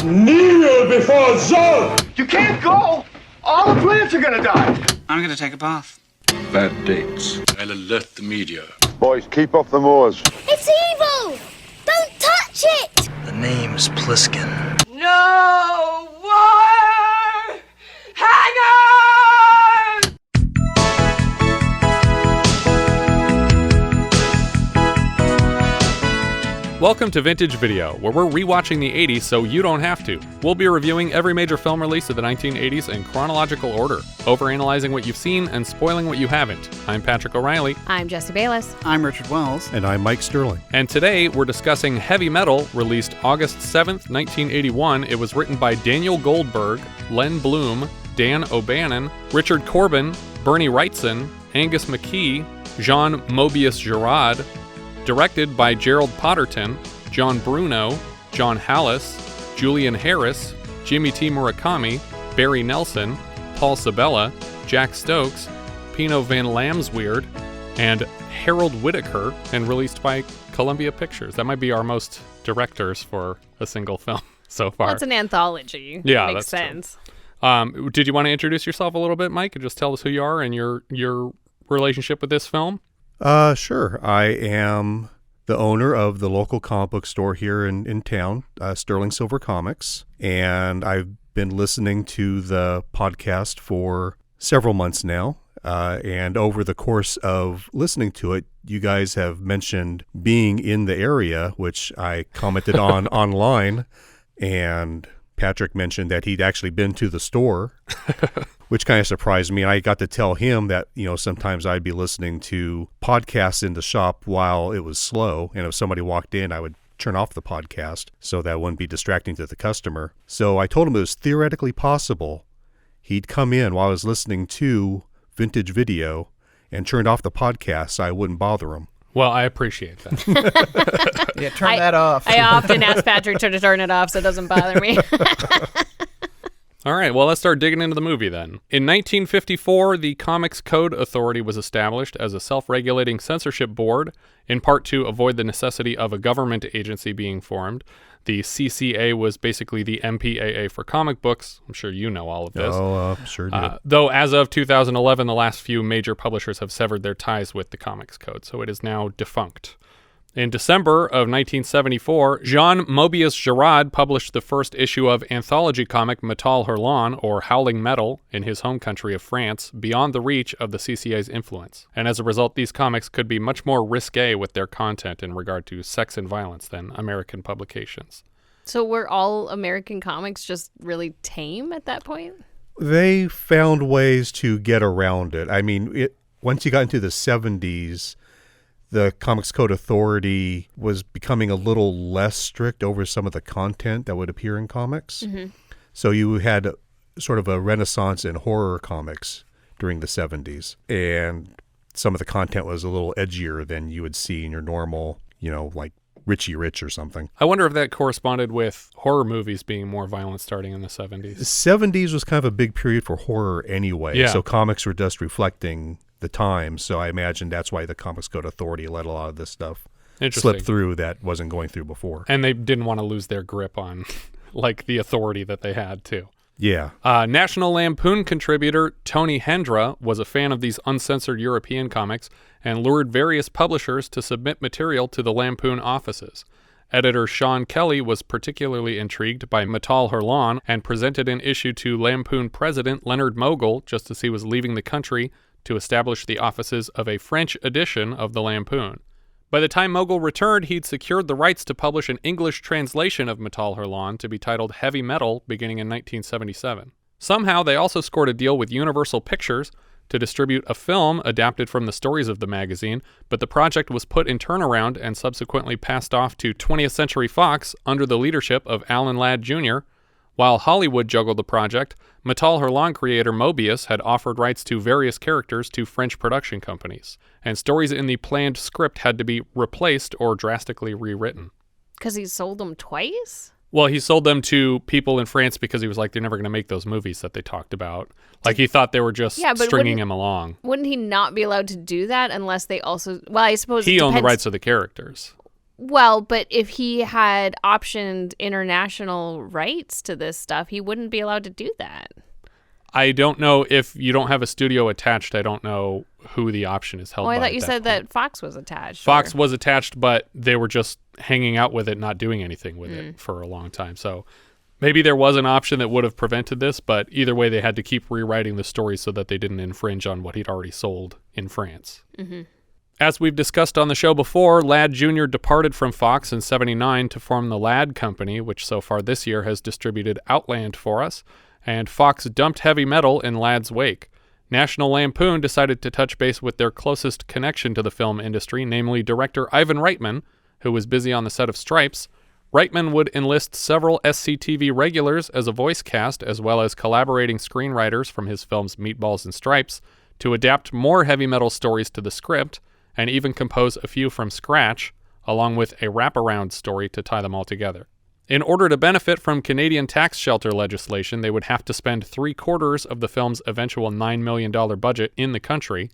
Kneel before Zod! You can't go! All the plants are gonna die! I'm gonna take a bath. Bad dates. I'll alert the media. Boys, keep off the moors. It's evil! Don't touch it! The name's Pliskin. No more hangers! Welcome to Vintage Video, where we're rewatching the 80s so you don't have to. We'll be reviewing every major film release of the 1980s in chronological order, overanalyzing what you've seen and spoiling what you haven't. I'm Patrick O'Reilly. I'm Jesse Bayless. I'm Richard Wells. And I'm Mike Sterling. And today we're discussing Heavy Metal, released August 7th, 1981. It was written by Daniel Goldberg, Len Blum, Dan O'Bannon, Richard Corben, Bernie Wrightson, Angus McKee, Jean Mobius Gerard, directed by Gerald Potterton, John Bruno, John Halas, Julian Harris, Jimmy T. Murakami, Barrie Nelson, Paul Sabella, Jack Stokes, Pino van Lamsweerde, and Harold Whitaker, and released by Columbia Pictures. That might be our most directors for a single film so far. Well, it's an anthology. Yeah, makes that's sense. True. Did you want to introduce yourself a little bit, Mike, and just tell us who you are and your relationship with this film? Sure. I am the owner of the local comic book store here in town, Sterling Silver Comics, and I've been listening to the podcast for several months now, and over the course of listening to it, you guys have mentioned being in the area, which I commented on online, and Patrick mentioned that he'd actually been to the store, which kind of surprised me. And I got to tell him that, sometimes I'd be listening to podcasts in the shop while it was slow. And if somebody walked in, I would turn off the podcast so that it wouldn't be distracting to the customer. So I told him it was theoretically possible he'd come in while I was listening to Vintage Video and turned off the podcast so I wouldn't bother him. Well, I appreciate that. Yeah, turn that off. I often ask Patrick to turn it off so it doesn't bother me. All right, well, let's start digging into the movie then. In 1954, the Comics Code Authority was established as a self-regulating censorship board, in part to avoid the necessity of a government agency being formed. The CCA was basically the MPAA for comic books. I'm sure you know all of this. Oh, sure do. Though as of 2011, the last few major publishers have severed their ties with the Comics Code, so it is now defunct. In December of 1974, Jean Mobius Gerard published the first issue of anthology comic Metal Hurlant, or Howling Metal, in his home country of France, beyond the reach of the CCA's influence. And as a result, these comics could be much more risque with their content in regard to sex and violence than American publications. So were all American comics just really tame at that point? They found ways to get around it. I mean, once you got into the 70s, the Comics Code Authority was becoming a little less strict over some of the content that would appear in comics. Mm-hmm. So you had sort of a renaissance in horror comics during the 70s. And some of the content was a little edgier than you would see in your normal, like Richie Rich or something. I wonder if that corresponded with horror movies being more violent starting in the 70s. The 70s was kind of a big period for horror anyway. Yeah. So comics were just reflecting the time, so I imagine that's why the Comics Code Authority let a lot of this stuff slip through that wasn't going through before. And they didn't want to lose their grip on the authority that they had too. Yeah. National Lampoon contributor Tony Hendra was a fan of these uncensored European comics and lured various publishers to submit material to the Lampoon offices. Editor Sean Kelly was particularly intrigued by Metal Hurlant and presented an issue to Lampoon president Leonard Mogul just as he was leaving the country to establish the offices of a French edition of the Lampoon. By the time Mogul returned, he'd secured the rights to publish an English translation of Metal Hurlant to be titled Heavy Metal beginning in 1977. Somehow, they also scored a deal with Universal Pictures to distribute a film adapted from the stories of the magazine, but the project was put in turnaround and subsequently passed off to 20th Century Fox under the leadership of Alan Ladd Jr., While Hollywood juggled the project, Metal Hurlant creator Mobius had offered rights to various characters to French production companies, and stories in the planned script had to be replaced or drastically rewritten. Because he sold them twice? Well, he sold them to people in France because he was like, they're never going to make those movies that they talked about. Like, he thought they were just stringing him along. Wouldn't he not be allowed to do that unless they also... Well, I suppose he owned the rights to the characters. Well, but if he had optioned international rights to this stuff, he wouldn't be allowed to do that. I don't know if you don't have a studio attached. I don't know who the option is held by. I thought you point. said that Fox was attached. Fox was attached, but they were just hanging out with it, not doing anything with it for a long time. So maybe there was an option that would have prevented this, but either way, they had to keep rewriting the story so that they didn't infringe on what he'd already sold in France. Mm-hmm. As we've discussed on the show before, Ladd Jr. departed from Fox in '79 to form the Ladd Company, which so far this year has distributed Outland for us, and Fox dumped heavy metal in Ladd's wake. National Lampoon decided to touch base with their closest connection to the film industry, namely director Ivan Reitman, who was busy on the set of Stripes. Reitman would enlist several SCTV regulars as a voice cast, as well as collaborating screenwriters from his films Meatballs and Stripes, to adapt more heavy metal stories to the script, and even compose a few from scratch, along with a wraparound story to tie them all together. In order to benefit from Canadian tax shelter legislation, they would have to spend 3/4 of the film's eventual $9 million budget in the country.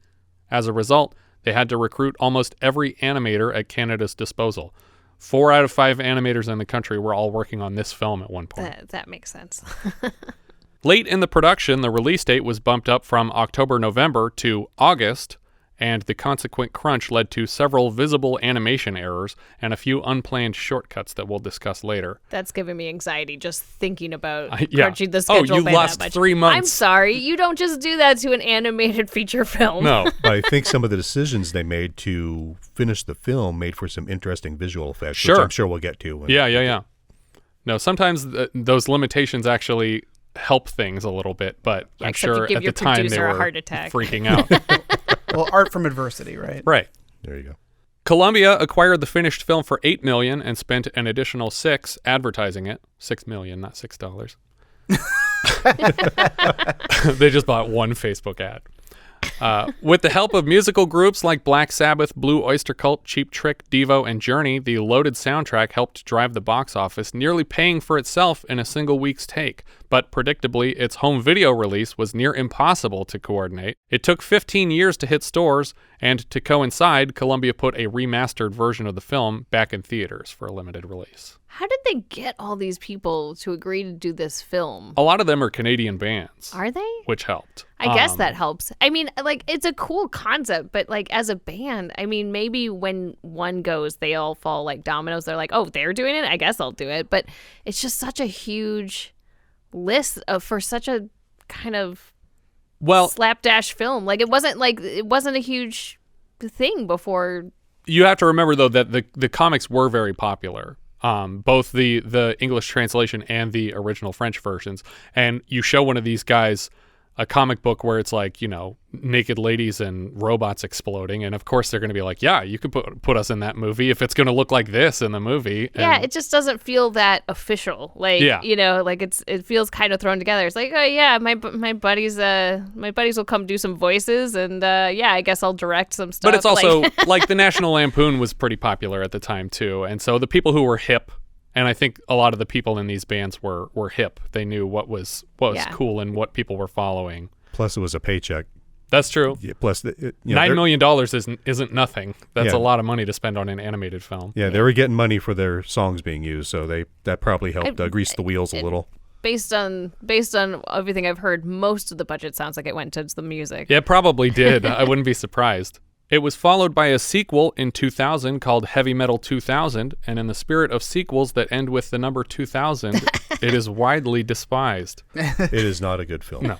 As a result, they had to recruit almost every animator at Canada's disposal. 4 out of 5 animators in the country were all working on this film at one point. That makes sense. Late in the production, the release date was bumped up from October-November to August, and the consequent crunch led to several visible animation errors and a few unplanned shortcuts that we'll discuss later. That's giving me anxiety just thinking about Yeah. crunching the schedule. You by lost that much. 3 months. I'm sorry. You don't just do that to an animated feature film. No. But I think some of the decisions they made to finish the film made for some interesting visual effects, Sure. which I'm sure we'll get to. Yeah. No, sometimes those limitations actually help things a little bit, but I'm except you sure give at your the time they producer a were heart attack. freaking out. Well, art from adversity, right? Right. There you go. Columbia acquired the finished film for $8 million and spent an additional $6 million advertising it. $6 million, not $6. They just bought one Facebook ad. With the help of musical groups like Black Sabbath, Blue Oyster Cult, Cheap Trick, Devo, and Journey, the loaded soundtrack helped drive the box office, nearly paying for itself in a single week's take. But predictably, its home video release was near impossible to coordinate. It took 15 years to hit stores, and to coincide, Columbia put a remastered version of the film back in theaters for a limited release. How did they get all these people to agree to do this film? A lot of them are Canadian bands. Are they? Which helped. I guess that helps. I mean, like, it's a cool concept, but, like, as a band, I mean, maybe when one goes, they all fall like dominoes. They're like, oh, they're doing it? I guess I'll do it. But it's just such a huge list for such a kind of slapdash film. Like, it wasn't a huge thing before. You have to remember, though, that the comics were very popular. Both the English translation and the original French versions. And you show one of these guys a comic book where it's like, you know, naked ladies and robots exploding. And of course they're going to be like, yeah, you could put us in that movie if it's going to look like this in the movie. Yeah, it just doesn't feel that official. Like, you know, like it feels kind of thrown together. It's like, oh yeah, my buddies will come do some voices, and yeah, I guess I'll direct some stuff. But it's also like the National Lampoon was pretty popular at the time too. And so the people who were hip, and I think a lot of the people in these bands were hip. They knew what was cool and what people were following. Plus, it was a paycheck. That's true. Yeah, plus, $9 million isn't nothing. That's a lot of money to spend on an animated film. Yeah, they were getting money for their songs being used, so that probably helped grease the wheels a little. Based on everything I've heard, most of the budget sounds like it went towards the music. Yeah, it probably did. I wouldn't be surprised. It was followed by a sequel in 2000 called Heavy Metal 2000, and in the spirit of sequels that end with the number 2000, it is widely despised. It is not a good film. No.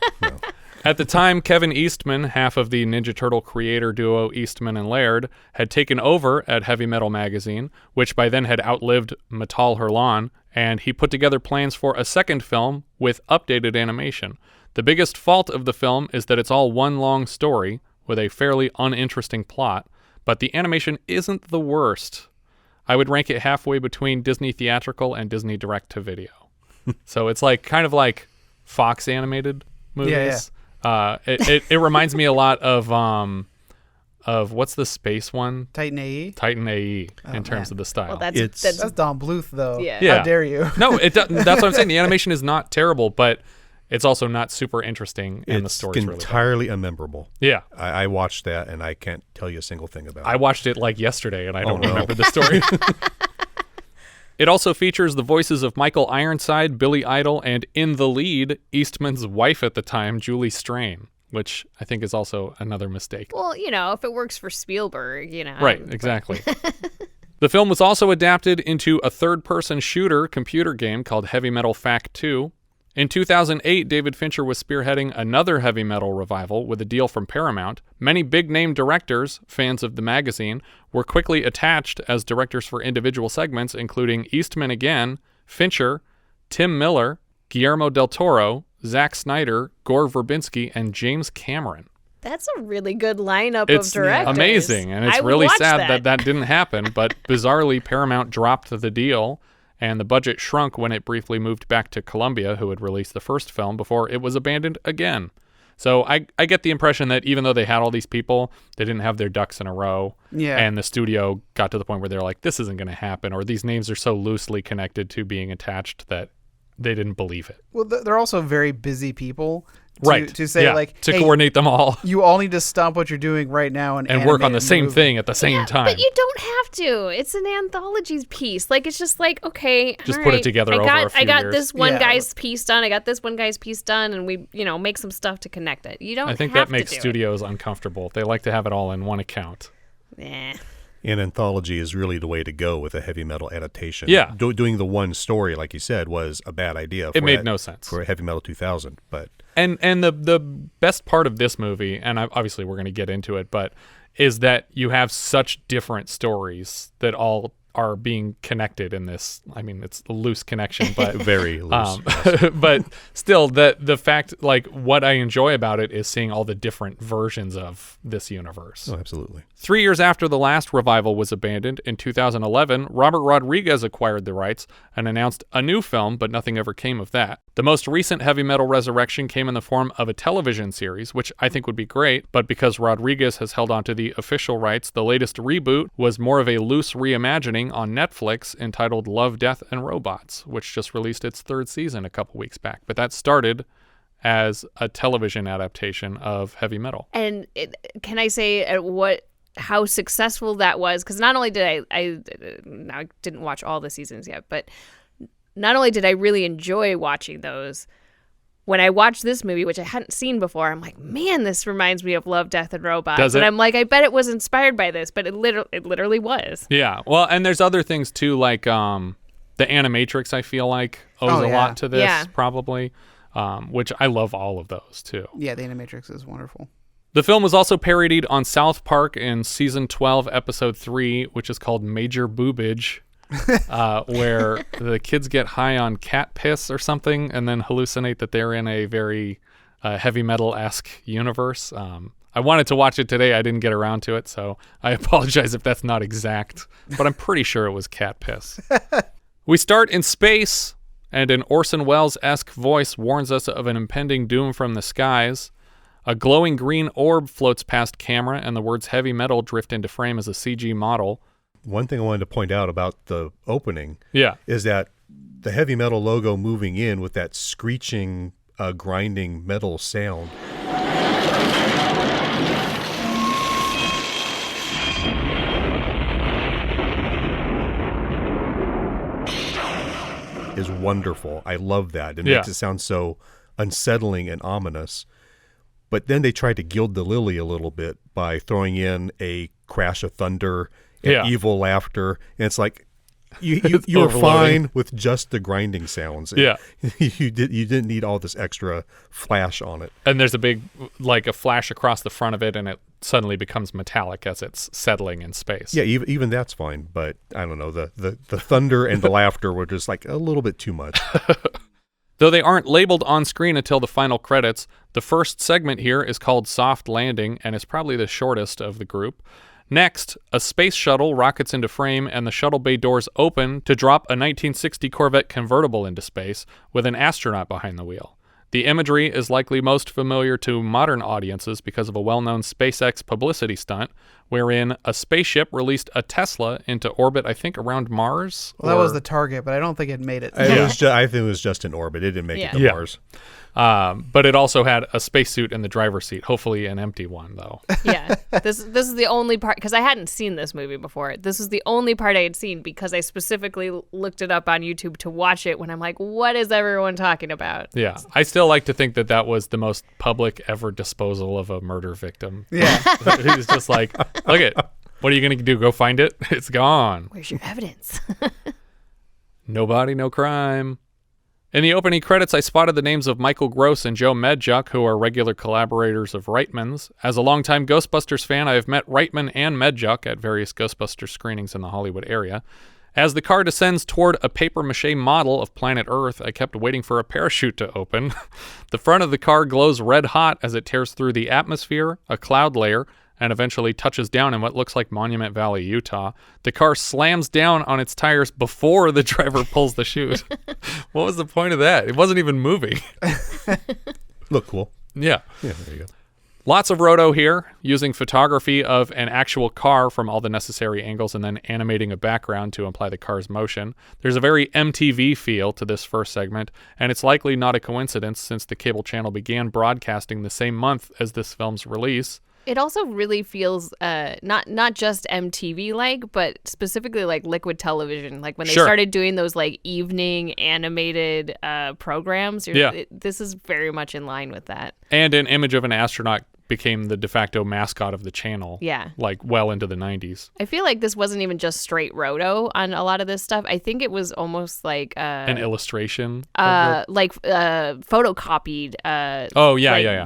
At the time, Kevin Eastman, half of the Ninja Turtle creator duo Eastman and Laird, had taken over at Heavy Metal magazine, which by then had outlived Metal Hurlan, and he put together plans for a second film with updated animation. The biggest fault of the film is that it's all one long story, with a fairly uninteresting plot, but the animation isn't the worst. I would rank it halfway between Disney theatrical and Disney direct-to-video. So it's like kind of like Fox animated movies. Yeah. It reminds me a lot of what's the space one? Titan AE? Titan AE in terms of the style. Well, that's Don Bluth, though. Yeah. How dare you? No, that's what I'm saying. The animation is not terrible, but it's also not super interesting, and the story's really entirely unmemorable. Yeah. I watched that, and I can't tell you a single thing about it. I watched it like yesterday, and I don't remember the story. It also features the voices of Michael Ironside, Billy Idol, and in the lead, Eastman's wife at the time, Julie Sternn, which I think is also another mistake. Well, if it works for Spielberg, Right, exactly. The film was also adapted into a third-person shooter computer game called Heavy Metal Fact 2. In 2008, David Fincher was spearheading another heavy metal revival with a deal from Paramount. Many big-name directors, fans of the magazine, were quickly attached as directors for individual segments, including Eastman again, Fincher, Tim Miller, Guillermo del Toro, Zack Snyder, Gore Verbinski, and James Cameron. That's a really good lineup It's of directors. amazing, and it's I would really watch sad that didn't happen, but bizarrely, Paramount dropped the deal, and the budget shrunk when it briefly moved back to Columbia, who had released the first film, before it was abandoned again. So I get the impression that even though they had all these people, they didn't have their ducks in a row, and the studio got to the point where they're like, this isn't going to happen, or these names are so loosely connected to being attached that they didn't believe it. Well, they're also very busy people. Right. To say, to hey, coordinate them all. You all need to stop what you're doing right now and work on the animate same movie. thing at the same time. But you don't have to. It's an anthology piece. Like, it's just like, okay, just all put right, it together over a few I got years. this one guy's piece done. I got this one guy's piece done, and we, make some stuff to connect it. You don't. I think have that makes to do studios uncomfortable. They like to have it all in one account. it. An anthology is really the way to go with a heavy metal adaptation. Yeah. Doing the one story, like you said, was a bad idea. It made no sense. For Heavy Metal 2000, but... And the best part of this movie, and obviously we're going to get into it, but is that you have such different stories that all are being connected in this. I mean, it's a loose connection, but very loose. But still, the fact, like, what I enjoy about it is seeing all the different versions of this universe. Oh, absolutely. 3 years after the last revival was abandoned, in 2011, Robert Rodriguez acquired the rights and announced a new film, but nothing ever came of that. The most recent heavy metal resurrection came in the form of a television series, which I think would be great, but because Rodriguez has held on to the official rights, the latest reboot was more of a loose reimagining on Netflix entitled Love, Death, and Robots, which just released its third season a couple weeks back. But that started as a television adaptation of heavy metal. And can I say how successful that was? Because not only did I didn't watch all the seasons yet, but not only did I really enjoy watching those, when I watched this movie, which I hadn't seen before, I'm like, man, this reminds me of Love, Death, and Robots. Does it? And I'm like, I bet it was inspired by this, but it literally was. Yeah. Well, and there's other things too, like the Animatrix, I feel like owes a lot to this, probably, which I love all of those too. Yeah, the Animatrix is wonderful. The film was also parodied on South Park in season 12, episode 3, which is called Major Boobage, where the kids get high on cat piss or something and then hallucinate that they're in a very heavy metal-esque universe. I wanted to watch it today. I didn't get around to it, so I apologize if that's not exact, but I'm pretty sure it was cat piss. We start in space, and an Orson Welles-esque voice warns us of an impending doom from the skies. A glowing green orb floats past camera, and the words heavy metal drift into frame as a CG model. One thing I wanted to point out about the opening is that the heavy metal logo moving in with that screeching, grinding metal sound is wonderful. I love that. It makes it sound so unsettling and ominous. But then they tried to gild the lily a little bit by throwing in a crash of thunder and evil laughter. And it's like, you're fine with just the grinding sounds. Yeah. You didn't need all this extra flash on it. And there's a big, like a flash across the front of it, and it suddenly becomes metallic as it's settling in space. Yeah, even that's fine. But I don't know, the thunder and the laughter were just like a little bit too much. Though they aren't labeled on screen until the final credits, the first segment here is called Soft Landing and is probably the shortest of the group. Next, a space shuttle rockets into frame and the shuttle bay doors open to drop a 1960 Corvette convertible into space with an astronaut behind the wheel. The imagery is likely most familiar to modern audiences because of a well-known SpaceX publicity stunt wherein a spaceship released a Tesla into orbit, I think, around Mars. Well, that was the target, but I don't think it made it. I think it was just in orbit. It didn't make it to Mars. But it also had a spacesuit in the driver's seat, hopefully an empty one, though. Yeah, this is the only part, because I hadn't seen this movie before. This was the only part I had seen because I specifically looked it up on YouTube to watch it when I'm like, what is everyone talking about? Yeah, I still like to think that that was the most public ever disposal of a murder victim. Yeah. He was just like, look it, what are you going to do, go find it? It's gone. Where's your evidence? No body, no crime. In the opening credits, I spotted the names of Michael Gross and Joe Medjuk, who are regular collaborators of Reitman's. As a longtime Ghostbusters fan, I have met Reitman and Medjuk at various Ghostbusters screenings in the Hollywood area. As the car descends toward a papier-mâché model of planet Earth, I kept waiting for a parachute to open. The front of the car glows red hot as it tears through the atmosphere, a cloud layer, and eventually touches down in what looks like Monument Valley, Utah. The car slams down on its tires before the driver pulls the chute. What was the point of that? It wasn't even moving. Look cool. Yeah. Yeah, there you go. Lots of roto here, using photography of an actual car from all the necessary angles and then animating a background to imply the car's motion. There's a very MTV feel to this first segment, and it's likely not a coincidence since the cable channel began broadcasting the same month as this film's release. It also really feels not just MTV like, but specifically like Liquid Television. Like when they started doing those like evening animated programs. This is very much in line with that. And an image of an astronaut became the de facto mascot of the channel. Yeah. Like well into the 90s. I feel like this wasn't even just straight roto on a lot of this stuff. I think it was almost like an illustration. Photocopied.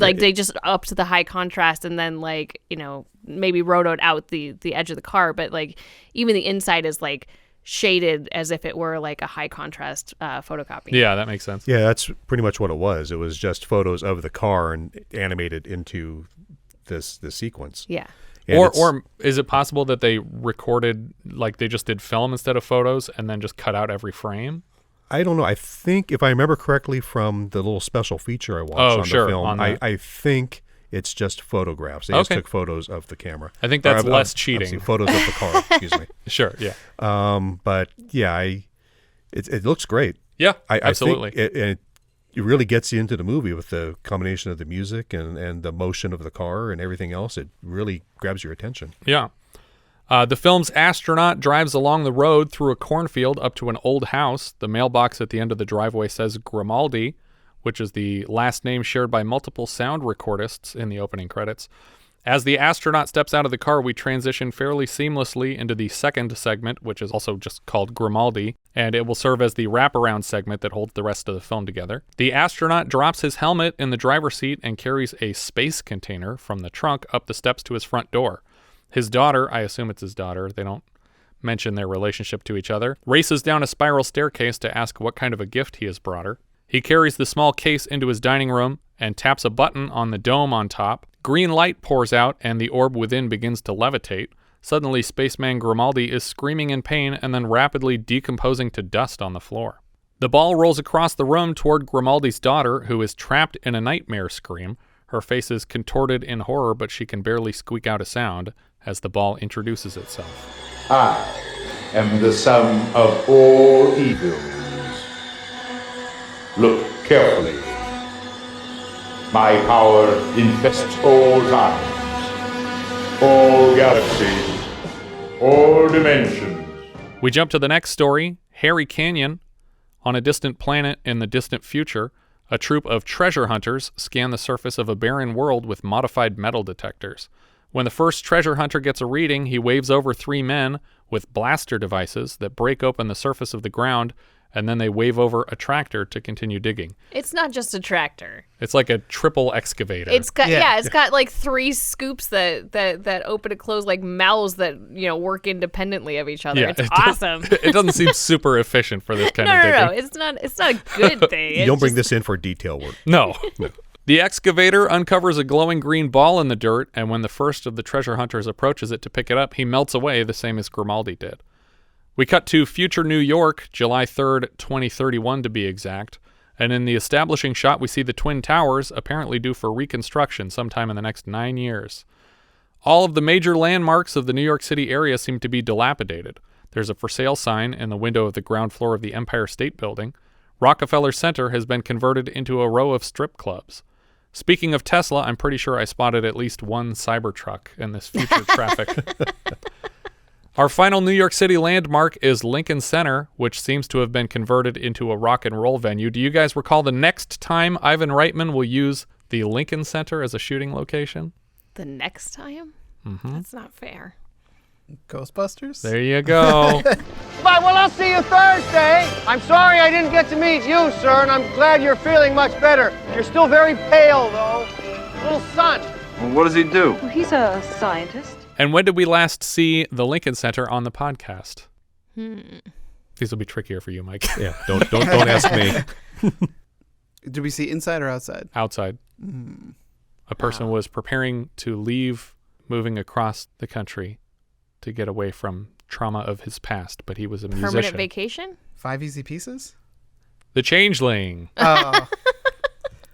Like they just upped the high contrast and then like, you know, maybe rotoed out the edge of the car, but like even the inside is like shaded as if it were like a high contrast photocopy. Yeah, that makes sense. Yeah, that's pretty much what it was. It was just photos of the car and animated into this sequence. Yeah. Or is it possible that they recorded, like they just did film instead of photos and then just cut out every frame? I don't know. I think if I remember correctly from the little special feature I watched the film, I think it's just photographs. They just took photos of the camera. I think that's less cheating. Photos of the car, excuse me. Sure, yeah. But yeah, it looks great. Yeah, absolutely. I think it really gets you into the movie with the combination of the music and the motion of the car and everything else. It really grabs your attention. Yeah. The film's astronaut drives along the road through a cornfield up to an old house. The mailbox at the end of the driveway says Grimaldi, which is the last name shared by multiple sound recordists in the opening credits. As the astronaut steps out of the car, we transition fairly seamlessly into the second segment, which is also just called Grimaldi, and it will serve as the wraparound segment that holds the rest of the film together. The astronaut drops his helmet in the driver's seat and carries a space container from the trunk up the steps to his front door. His daughter, I assume it's his daughter, they don't mention their relationship to each other, races down a spiral staircase to ask what kind of a gift he has brought her. He carries the small case into his dining room and taps a button on the dome on top. Green light pours out and the orb within begins to levitate. Suddenly, Spaceman Grimaldi is screaming in pain and then rapidly decomposing to dust on the floor. The ball rolls across the room toward Grimaldi's daughter, who is trapped in a nightmare scream. Her face is contorted in horror, but she can barely squeak out a sound as the ball introduces itself. I am the sum of all evils. Look carefully. My power infests all times, all galaxies, all dimensions. We jump to the next story, Harry Canyon. On a distant planet in the distant future, a troop of treasure hunters scan the surface of a barren world with modified metal detectors. When the first treasure hunter gets a reading, he waves over 3 men with blaster devices that break open the surface of the ground, and then they wave over a tractor to continue digging. It's not just a tractor. It's like a triple excavator. It's got it's got like 3 scoops that open and close like mouths that, you know, work independently of each other. Yeah, it's awesome. It doesn't seem super efficient for this kind of digging. No, it's not a good thing. You don't bring this in for detail work. No. The excavator uncovers a glowing green ball in the dirt, and when the first of the treasure hunters approaches it to pick it up, he melts away the same as Grimaldi did. We cut to future New York, July 3rd, 2031 to be exact, and in the establishing shot we see the Twin Towers apparently due for reconstruction sometime in the next 9 years. All of the major landmarks of the New York City area seem to be dilapidated. There's a for sale sign in the window of the ground floor of the Empire State Building. Rockefeller Center has been converted into a row of strip clubs. Speaking of Tesla, I'm pretty sure I spotted at least one Cybertruck in this future traffic. Our final New York City landmark is Lincoln Center, which seems to have been converted into a rock and roll venue. Do you guys recall the next time Ivan Reitman will use the Lincoln Center as a shooting location? The next time? Mm-hmm. That's not fair. Ghostbusters? There you go. But well, I'll see you Thursday. I'm sorry I didn't get to meet you, sir, and I'm glad you're feeling much better. You're still very pale, though. Little son. Well, what does he do? Well, he's a scientist. And when did we last see the Lincoln Center on the podcast? These will be trickier for you, Mike. Yeah, don't ask me. Did we see inside or outside? Outside. A person was preparing to leave, moving across the country to get away from trauma of his past, but he was a musician. Permanent vacation? 5 Easy Pieces? The Changeling. Oh.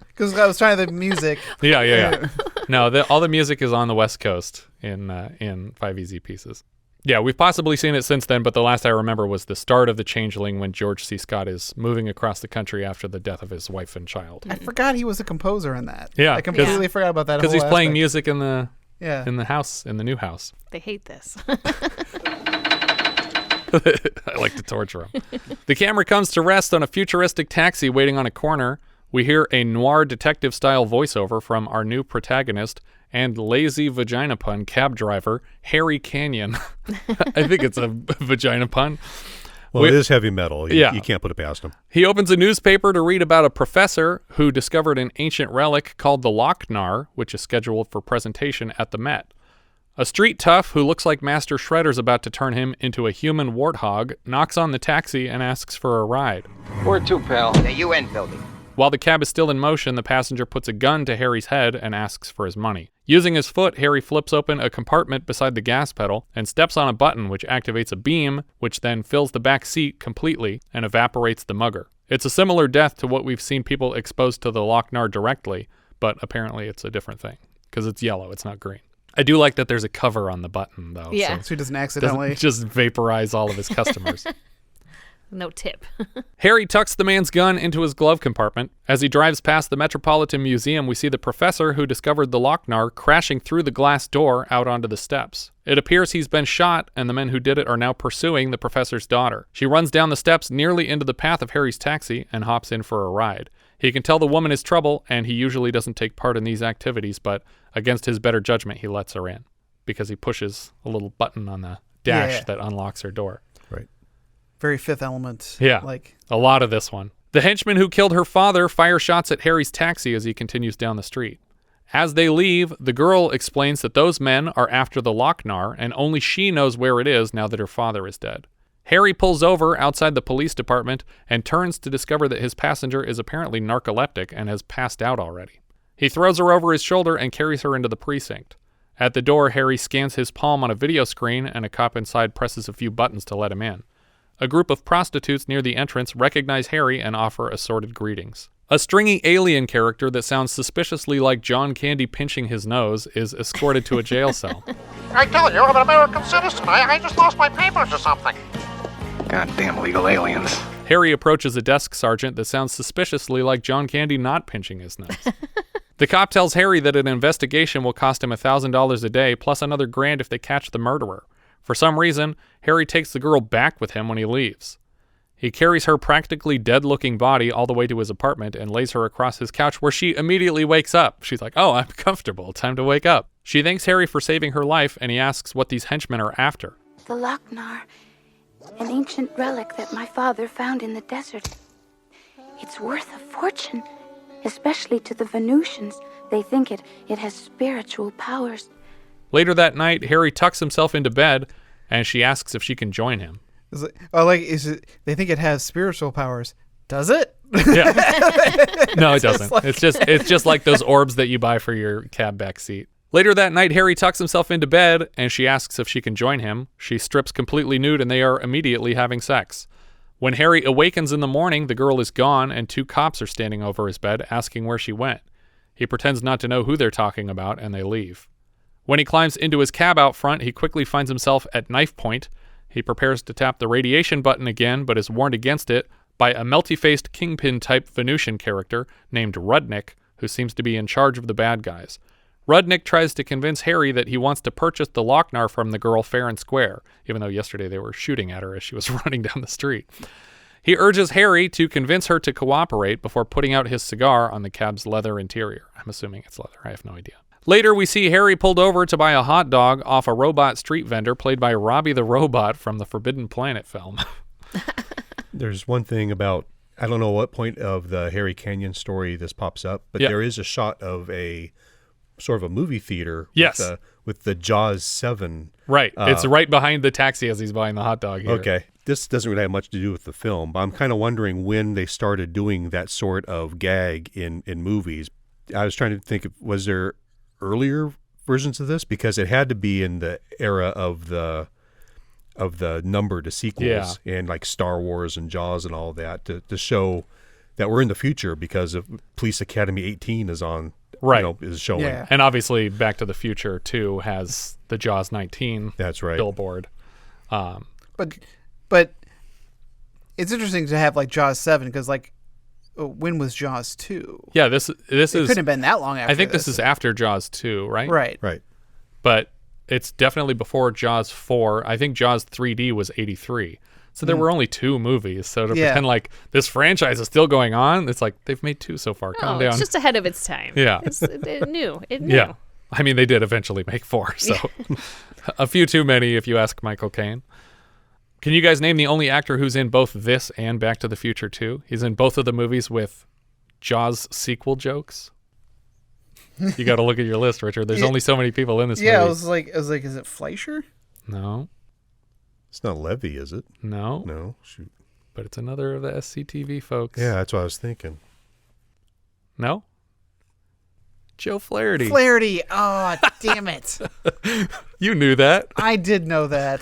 Because I was trying the music. Yeah. No, all the music is on the West Coast in 5 Easy Pieces. Yeah, we've possibly seen it since then, but the last I remember was the start of The Changeling when George C. Scott is moving across the country after the death of his wife and child. I forgot he was a composer in that. Yeah. I completely forgot about that. Because he's playing music in the house, in the new house. They hate this. I like to torture him. The camera comes to rest on a futuristic taxi waiting on a corner. We hear a noir detective-style voiceover from our new protagonist and lazy vagina pun cab driver, Harry Canyon. I think it's a vagina pun. Well, it is heavy metal. You can't put it past him. He opens a newspaper to read about a professor who discovered an ancient relic called the Lochnar, which is scheduled for presentation at the Met. A street tough who looks like Master Shredder's about to turn him into a human warthog knocks on the taxi and asks for a ride. Where to, pal? The UN building. While the cab is still in motion, the passenger puts a gun to Harry's head and asks for his money. Using his foot, Harry flips open a compartment beside the gas pedal and steps on a button which activates a beam, which then fills the back seat completely and evaporates the mugger. It's a similar death to what we've seen people exposed to the Lochnar directly, but apparently it's a different thing, because it's yellow, it's not green. I do like that there's a cover on the button, though. Yeah. So he doesn't accidentally... Doesn't just vaporize all of his customers. No tip. Harry tucks the man's gun into his glove compartment. As he drives past the Metropolitan Museum, we see the professor who discovered the Lochnar crashing through the glass door out onto the steps. It appears he's been shot, and the men who did it are now pursuing the professor's daughter. She runs down the steps nearly into the path of Harry's taxi and hops in for a ride. He can tell the woman is trouble, and he usually doesn't take part in these activities, but against his better judgment, he lets her in because he pushes a little button on the dash that unlocks her door. Right. Very Fifth Element. Yeah, a lot of this one. The henchman who killed her father fire shots at Harry's taxi as he continues down the street. As they leave, the girl explains that those men are after the Lochnar, and only she knows where it is now that her father is dead. Harry pulls over outside the police department and turns to discover that his passenger is apparently narcoleptic and has passed out already. He throws her over his shoulder and carries her into the precinct. At the door, Harry scans his palm on a video screen, and a cop inside presses a few buttons to let him in. A group of prostitutes near the entrance recognize Harry and offer assorted greetings. A stringy alien character that sounds suspiciously like John Candy pinching his nose is escorted to a jail cell. I tell you, I'm an American citizen. I just lost my papers or something. Goddamn legal aliens. Harry approaches a desk sergeant that sounds suspiciously like John Candy not pinching his nose. The cop tells Harry that an investigation will cost him $1,000 a day plus another $1,000 if they catch the murderer. For some reason, Harry takes the girl back with him when he leaves. He carries her practically dead-looking body all the way to his apartment and lays her across his couch where she immediately wakes up. She's like, "Oh, I'm comfortable. Time to wake up." She thanks Harry for saving her life, and he asks what these henchmen are after. The Lochnar, an ancient relic that my father found in the desert. It's worth a fortune, especially to the Venusians. They think it has spiritual powers. Later that night, Harry tucks himself into bed, and she asks if she can join him. They think it has spiritual powers. Does it? Yeah. No, it doesn't. It's just like those orbs that you buy for your cab back seat. Later that night, Harry tucks himself into bed, and she asks if she can join him. She strips completely nude, and they are immediately having sex. When Harry awakens in the morning, the girl is gone, and 2 cops are standing over his bed, asking where she went. He pretends not to know who they're talking about, and they leave. When he climbs into his cab out front, he quickly finds himself at knife point. He prepares to tap the radiation button again, but is warned against it by a melty-faced kingpin-type Venusian character named Rudnick, who seems to be in charge of the bad guys. Rudnick tries to convince Harry that he wants to purchase the Lochnar from the girl fair and square, even though yesterday they were shooting at her as she was running down the street. He urges Harry to convince her to cooperate before putting out his cigar on the cab's leather interior. I'm assuming it's leather. I have no idea. Later, we see Harry pulled over to buy a hot dog off a robot street vendor played by Robbie the Robot from the Forbidden Planet film. There's one thing about, I don't know what point of the Harry Canyon story this pops up, but there is a shot of a sort of a movie theater with the Jaws 7. Right. It's right behind the taxi as he's buying the hot dog here. Okay. This doesn't really have much to do with the film, but I'm kind of wondering when they started doing that sort of gag in movies. I was trying to think, was there earlier versions of this? Because it had to be in the era of the numbered sequels and like Star Wars and Jaws and all that to show that we're in the future because of Police Academy 18 is on, is showing. Yeah. And obviously Back to the Future 2 has the Jaws 19 billboard. But it's interesting to have like Jaws 7 because like when was Jaws 2? Yeah, this couldn't have been that long after. I think this is after Jaws 2, right? Right. But it's definitely before Jaws 4. I think Jaws 3D was 83. So there were only 2 movies. So to pretend like this franchise is still going on, it's like they've made 2 so far. Calm down. It's just ahead of its time. Yeah. It knew. Yeah. I mean, they did eventually make 4. So a few too many if you ask Michael Caine. Can you guys name the only actor who's in both this and Back to the Future 2? He's in both of the movies with Jaws sequel jokes. You got to look at your list, Richard. There's only so many people in this movie. Yeah, I was like, is it Fleischer? No. It's not Levy, is it? No. No, shoot. But it's another of the SCTV folks. Yeah, that's what I was thinking. No? Joe Flaherty. Flaherty. Oh, damn it. You knew that. I did know that.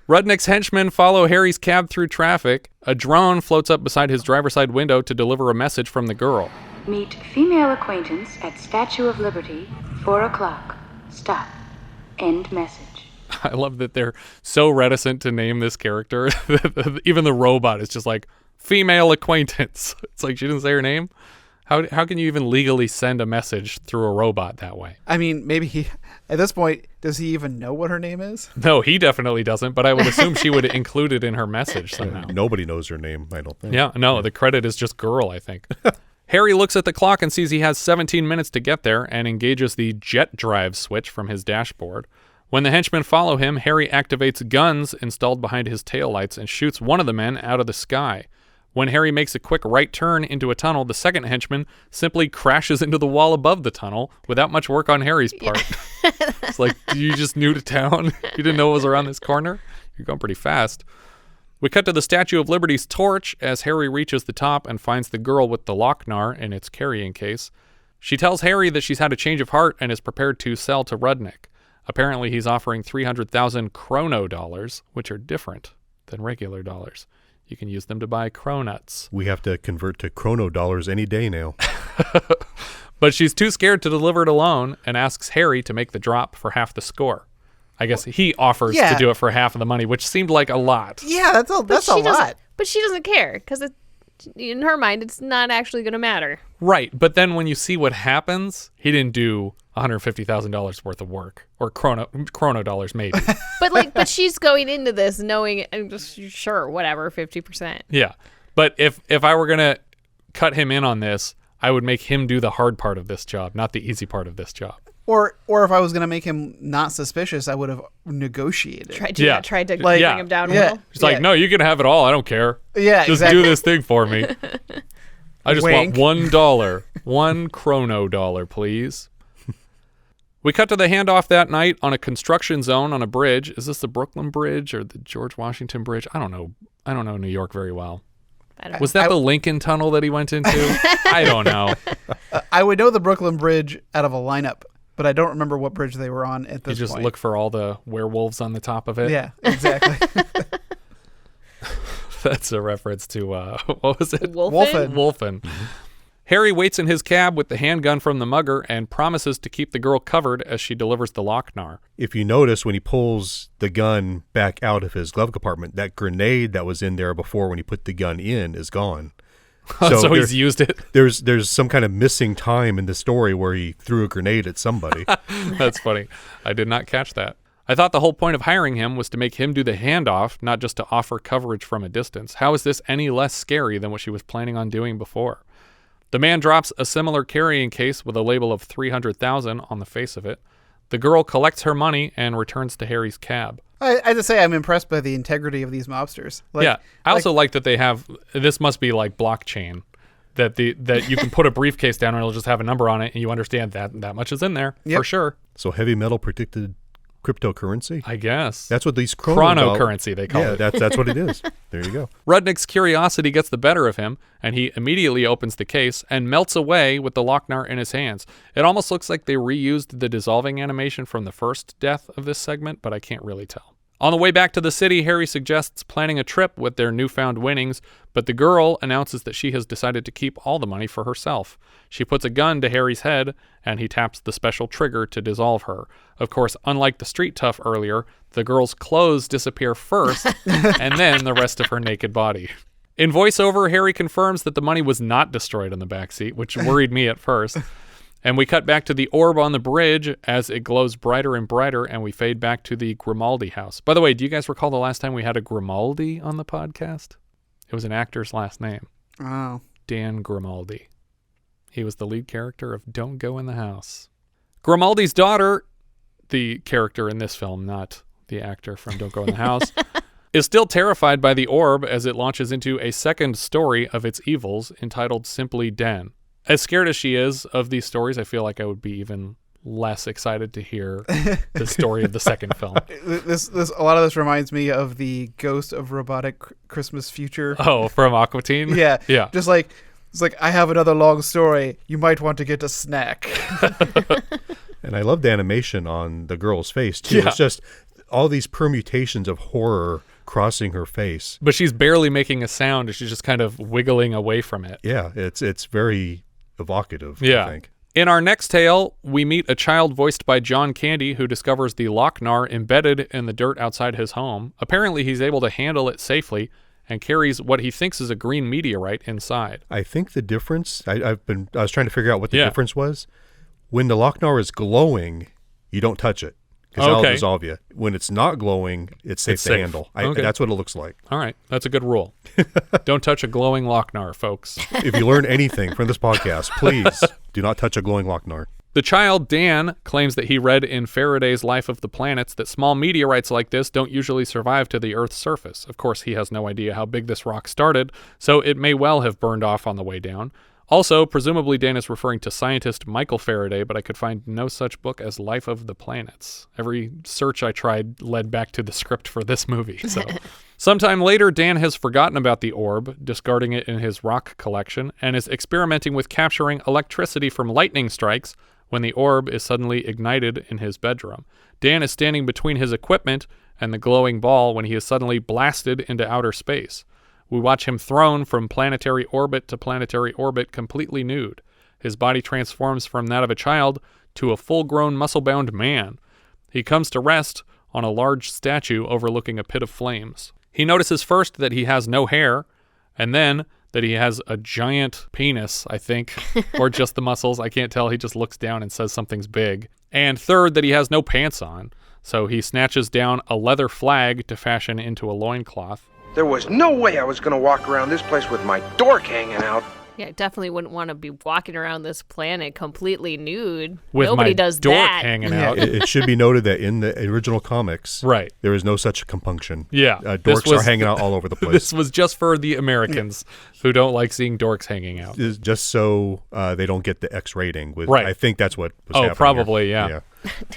Rudnick's henchmen follow Harry's cab through traffic. A drone floats up beside his driver's side window to deliver a message from the girl. Meet female acquaintance at Statue of Liberty, 4 o'clock. Stop. End message. I love that they're so reticent to name this character. Even the robot is just like, female acquaintance. It's like she didn't say her name. How can you even legally send a message through a robot that way? I mean, maybe at this point, does he even know what her name is? No, he definitely doesn't, but I would assume she would include it in her message somehow. Nobody knows her name, I don't think. Yeah, no, the credit is just girl, I think. Harry looks at the clock and sees he has 17 minutes to get there and engages the jet drive switch from his dashboard. When the henchmen follow him, Harry activates guns installed behind his taillights and shoots one of the men out of the sky. When Harry makes a quick right turn into a tunnel, the second henchman simply crashes into the wall above the tunnel without much work on Harry's part. It's like, you just new to town? You didn't know it was around this corner? You're going pretty fast. We cut to the Statue of Liberty's torch as Harry reaches the top and finds the girl with the Lochnar in its carrying case. She tells Harry that she's had a change of heart and is prepared to sell to Rudnick. Apparently, he's offering 300,000 chrono dollars, which are different than regular dollars. You can use them to buy cronuts. We have to convert to chrono dollars any day now. But she's too scared to deliver it alone and asks Harry to make the drop for half the score. I guess he offers to do it for half of the money, which seemed like a lot. Yeah, that's a lot. But she doesn't care because in her mind, it's not actually going to matter. Right. But then when you see what happens, he didn't do $150,000 worth of work, or chrono dollars maybe. But she's going into this knowing, sure, whatever, 50%. Yeah. But if I were going to cut him in on this, I would make him do the hard part of this job, not the easy part of this job. Or if I was going to make him not suspicious, I would have negotiated. Tried to bring him down a little. She's like, no, you can have it all. I don't care. Yeah, just do this thing for me. I just Wink. want $1. One chrono dollar, please. We cut to the handoff that night on a construction zone on a bridge. Is this the Brooklyn Bridge or the George Washington Bridge? I don't know New York very well. Was that the Lincoln Tunnel that he went into? I don't know. I would know the Brooklyn Bridge out of a lineup, but I don't remember what bridge they were on at this point. You just look for all the werewolves on the top of it? Yeah, exactly. That's a reference to, what was it? Wolfen. Wolfen. Harry waits in his cab with the handgun from the mugger and promises to keep the girl covered as she delivers the Lochnar. If you notice, when he pulls the gun back out of his glove compartment, that grenade that was in there before when he put the gun in is gone. So he's used it. There's some kind of missing time in the story where he threw a grenade at somebody. That's funny. I did not catch that. I thought the whole point of hiring him was to make him do the handoff, not just to offer coverage from a distance. How is this any less scary than what she was planning on doing before? The man drops a similar carrying case with a label of $300,000 on the face of it. The girl collects her money and returns to Harry's cab. I have to say, I'm impressed by the integrity of these mobsters. I also like that they have, this must be like blockchain, that you can put a briefcase down and it'll just have a number on it and you understand that much is in there for sure. So heavy metal predicted cryptocurrency? I guess. That's what these chronocurrency they call it. Yeah, that's what it is. There you go. Rudnick's curiosity gets the better of him, and he immediately opens the case and melts away with the Lochnar in his hands. It almost looks like they reused the dissolving animation from the first death of this segment, but I can't really tell. On the way back to the city, Harry suggests planning a trip with their newfound winnings, but the girl announces that she has decided to keep all the money for herself. She puts a gun to Harry's head, and he taps the special trigger to dissolve her. Of course, unlike the street tough earlier, the girl's clothes disappear first, and then the rest of her naked body. In voiceover, Harry confirms that the money was not destroyed in the backseat, which worried me at first. And we cut back to the orb on the bridge as it glows brighter and brighter, and we fade back to the Grimaldi house. By the way, do you guys recall the last time we had a Grimaldi on the podcast? It was an actor's last name. Oh. Dan Grimaldi. He was the lead character of Don't Go in the House. Grimaldi's daughter, the character in this film, not the actor from Don't Go in the House, is still terrified by the orb as it launches into a second story of its evils entitled simply Den. As scared as she is of these stories, I feel like I would be even less excited to hear the story of the second film. This a lot of this reminds me of the Ghost of Robotic Christmas Future. Oh, from Aqua Teen? Yeah. Yeah. Just like, it's like, I have another long story. You might want to get a snack. And I love the animation on the girl's face, too. Yeah. It's just all these permutations of horror crossing her face. But she's barely making a sound, and she's just kind of wiggling away from it. Yeah, it's very evocative, yeah. I think. In our next tale, we meet a child voiced by John Candy who discovers the Lochnar embedded in the dirt outside his home. Apparently, he's able to handle it safely and carries what he thinks is a green meteorite inside. I think the difference, I was trying to figure out what the difference was. When the Lochnar is glowing, you don't touch it, because that'll dissolve you. When it's not glowing, it's safe to handle. That's what it looks like. All right. That's a good rule. Don't touch a glowing Lochnar, folks. If you learn anything from this podcast, please do not touch a glowing Lochnar. The child, Dan, claims that he read in Faraday's Life of the Planets that small meteorites like this don't usually survive to the Earth's surface. Of course, he has no idea how big this rock started, so it may well have burned off on the way down. Also, presumably Dan is referring to scientist Michael Faraday, but I could find no such book as Life of the Planets. Every search I tried led back to the script for this movie. So, sometime later, Dan has forgotten about the orb, discarding it in his rock collection, and is experimenting with capturing electricity from lightning strikes when the orb is suddenly ignited in his bedroom. Dan is standing between his equipment and the glowing ball when he is suddenly blasted into outer space. We watch him thrown from planetary orbit to planetary orbit completely nude. His body transforms from that of a child to a full-grown muscle-bound man. He comes to rest on a large statue overlooking a pit of flames. He notices first that he has no hair, and then that he has a giant penis, I think, or just the muscles. I can't tell. He just looks down and says something's big. And third, that he has no pants on. So he snatches down a leather flag to fashion into a loincloth. There was no way I was going to walk around this place with my dork hanging out. Yeah, definitely wouldn't want to be walking around this planet completely nude. With Nobody my does dork that. hanging out. It should be noted that in the original comics, there is no such compunction. Yeah. Dorks are hanging out all over the place. This was just for the Americans who don't like seeing dorks hanging out. It's just so they don't get the X rating. I think that's what was happening. Probably, here.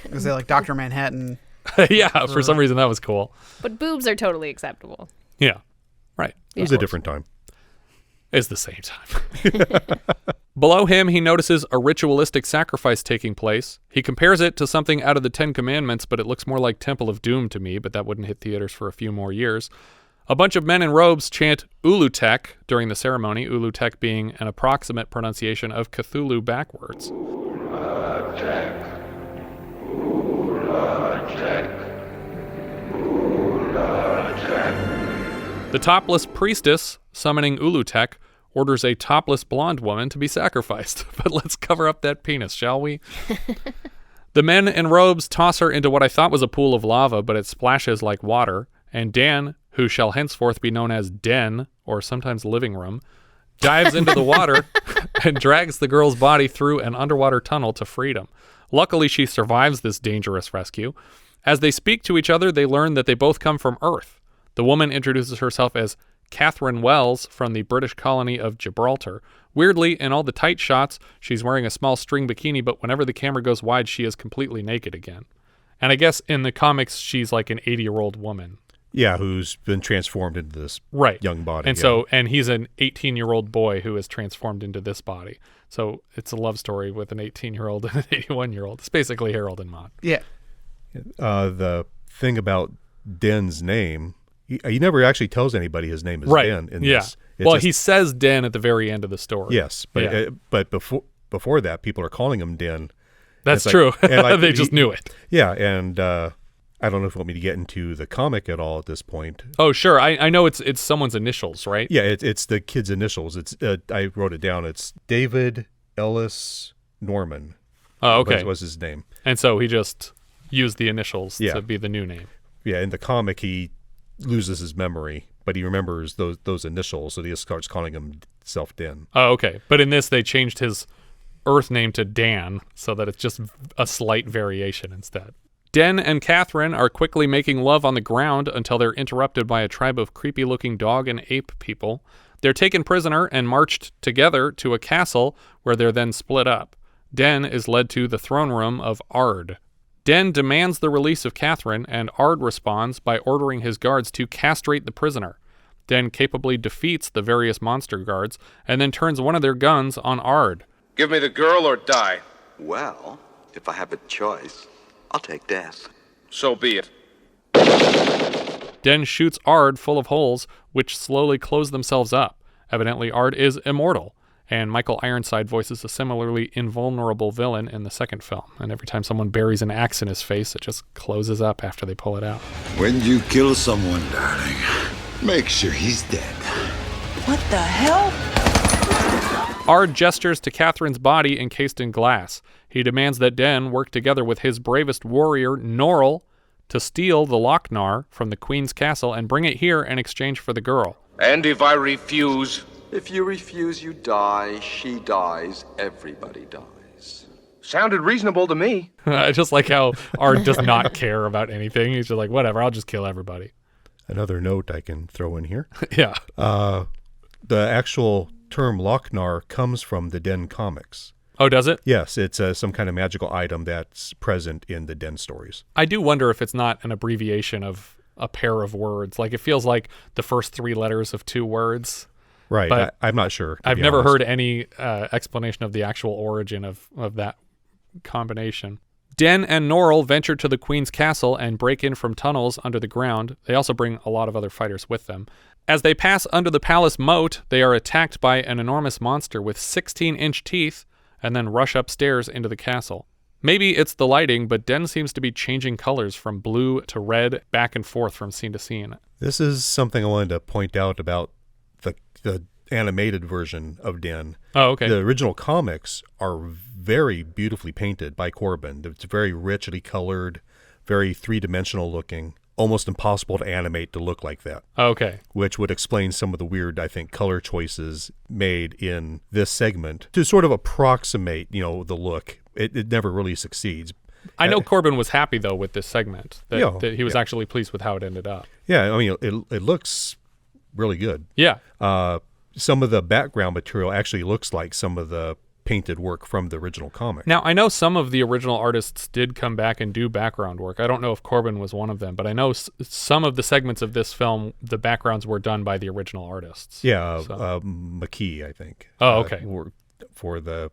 Is it like Dr. Manhattan? Yeah, for some reason that was cool. But boobs are totally acceptable. Yeah, right. It was a different time. It's the same time. Below him, he notices a ritualistic sacrifice taking place. He compares it to something out of the Ten Commandments, but it looks more like Temple of Doom to me, but that wouldn't hit theaters for a few more years. A bunch of men in robes chant Ulutek during the ceremony, Ulutek being an approximate pronunciation of Cthulhu backwards. The topless priestess summoning Ulutek orders a topless blonde woman to be sacrificed. But let's cover up that penis, shall we? The men in robes toss her into what I thought was a pool of lava, but it splashes like water, and Dan, who shall henceforth be known as Den, or sometimes living room, dives into the water and drags the girl's body through an underwater tunnel to freedom. Luckily, she survives this dangerous rescue. As they speak to each other, they learn that they both come from Earth. The woman introduces herself as Catherine Wells from the British colony of Gibraltar. Weirdly, in all the tight shots, she's wearing a small string bikini, but whenever the camera goes wide, she is completely naked again. And I guess in the comics, she's like an 80-year-old woman. Yeah, who's been transformed into this young body. And and he's an 18-year-old boy who is transformed into this body. So it's a love story with an 18-year-old and an 81-year-old. It's basically Harold and Maude. Yeah. The thing about Den's name, he never actually tells anybody his name is Den. In this. Well, he says Den at the very end of the story. Yes, but before that, people are calling him Den. That's true. They just knew it. Yeah, and I don't know if you want me to get into the comic at all at this point. Oh, sure. I know it's someone's initials, right? Yeah, it's the kid's initials. It's I wrote it down. It's David Ellis Norman. Oh, okay. Was his name. And so he just used the initials to be the new name. Yeah, in the comic, he loses his memory, but he remembers those initials, so he just starts calling himself Den. Oh, okay. But in this, they changed his Earth name to Dan, so that it's just a slight variation instead. Den and Catherine are quickly making love on the ground until they're interrupted by a tribe of creepy-looking dog and ape people. They're taken prisoner and marched together to a castle where they're then split up. Den is led to the throne room of Ard. Den demands the release of Catherine, and Ard responds by ordering his guards to castrate the prisoner. Den capably defeats the various monster guards and then turns one of their guns on Ard. Give me the girl or die. Well, if I have a choice, I'll take death. So be it. Den shoots Ard full of holes, which slowly close themselves up. Evidently, Ard is immortal, and Michael Ironside voices a similarly invulnerable villain in the second film. And every time someone buries an axe in his face, it just closes up after they pull it out. When you kill someone, darling, make sure he's dead. What the hell? Ard gestures to Catherine's body encased in glass. He demands that Den work together with his bravest warrior, Norrell, to steal the Lochnar from the Queen's castle and bring it here in exchange for the girl. And if I refuse? If you refuse, you die. She dies. Everybody dies. Sounded reasonable to me. I just like how Ard does not care about anything. He's just like, whatever, I'll just kill everybody. Another note I can throw in here. Yeah. The actual term Lochnar comes from the Den comics. Oh, does it? Yes, it's some kind of magical item that's present in the Den stories. I do wonder if it's not an abbreviation of a pair of words. Like, it feels like the first three letters of two words. Right, but I'm not sure. I've never heard any explanation of the actual origin of that combination. Den and Norrell venture to the Queen's castle and break in from tunnels under the ground. They also bring a lot of other fighters with them. As they pass under the palace moat, they are attacked by an enormous monster with 16-inch teeth and then rush upstairs into the castle. Maybe it's the lighting, but Den seems to be changing colors from blue to red, back and forth from scene to scene. This is something I wanted to point out about the animated version of Den. Oh, okay. The original comics are very beautifully painted by Corben. It's very richly colored, very three-dimensional looking, almost impossible to animate to look like that. Okay. Which would explain some of the weird, I think, color choices made in this segment to sort of approximate, the look. It never really succeeds. I know Corben was happy, though, with this segment, that he was actually pleased with how it ended up. Yeah, I mean, it looks really good. Yeah. Some of the background material actually looks like some of the painted work from the original comic. Now, I know some of the original artists did come back and do background work. I don't know if Corben was one of them, but I know some of the segments of this film, the backgrounds were done by the original artists. Yeah, McKee, I think. Oh, okay. For the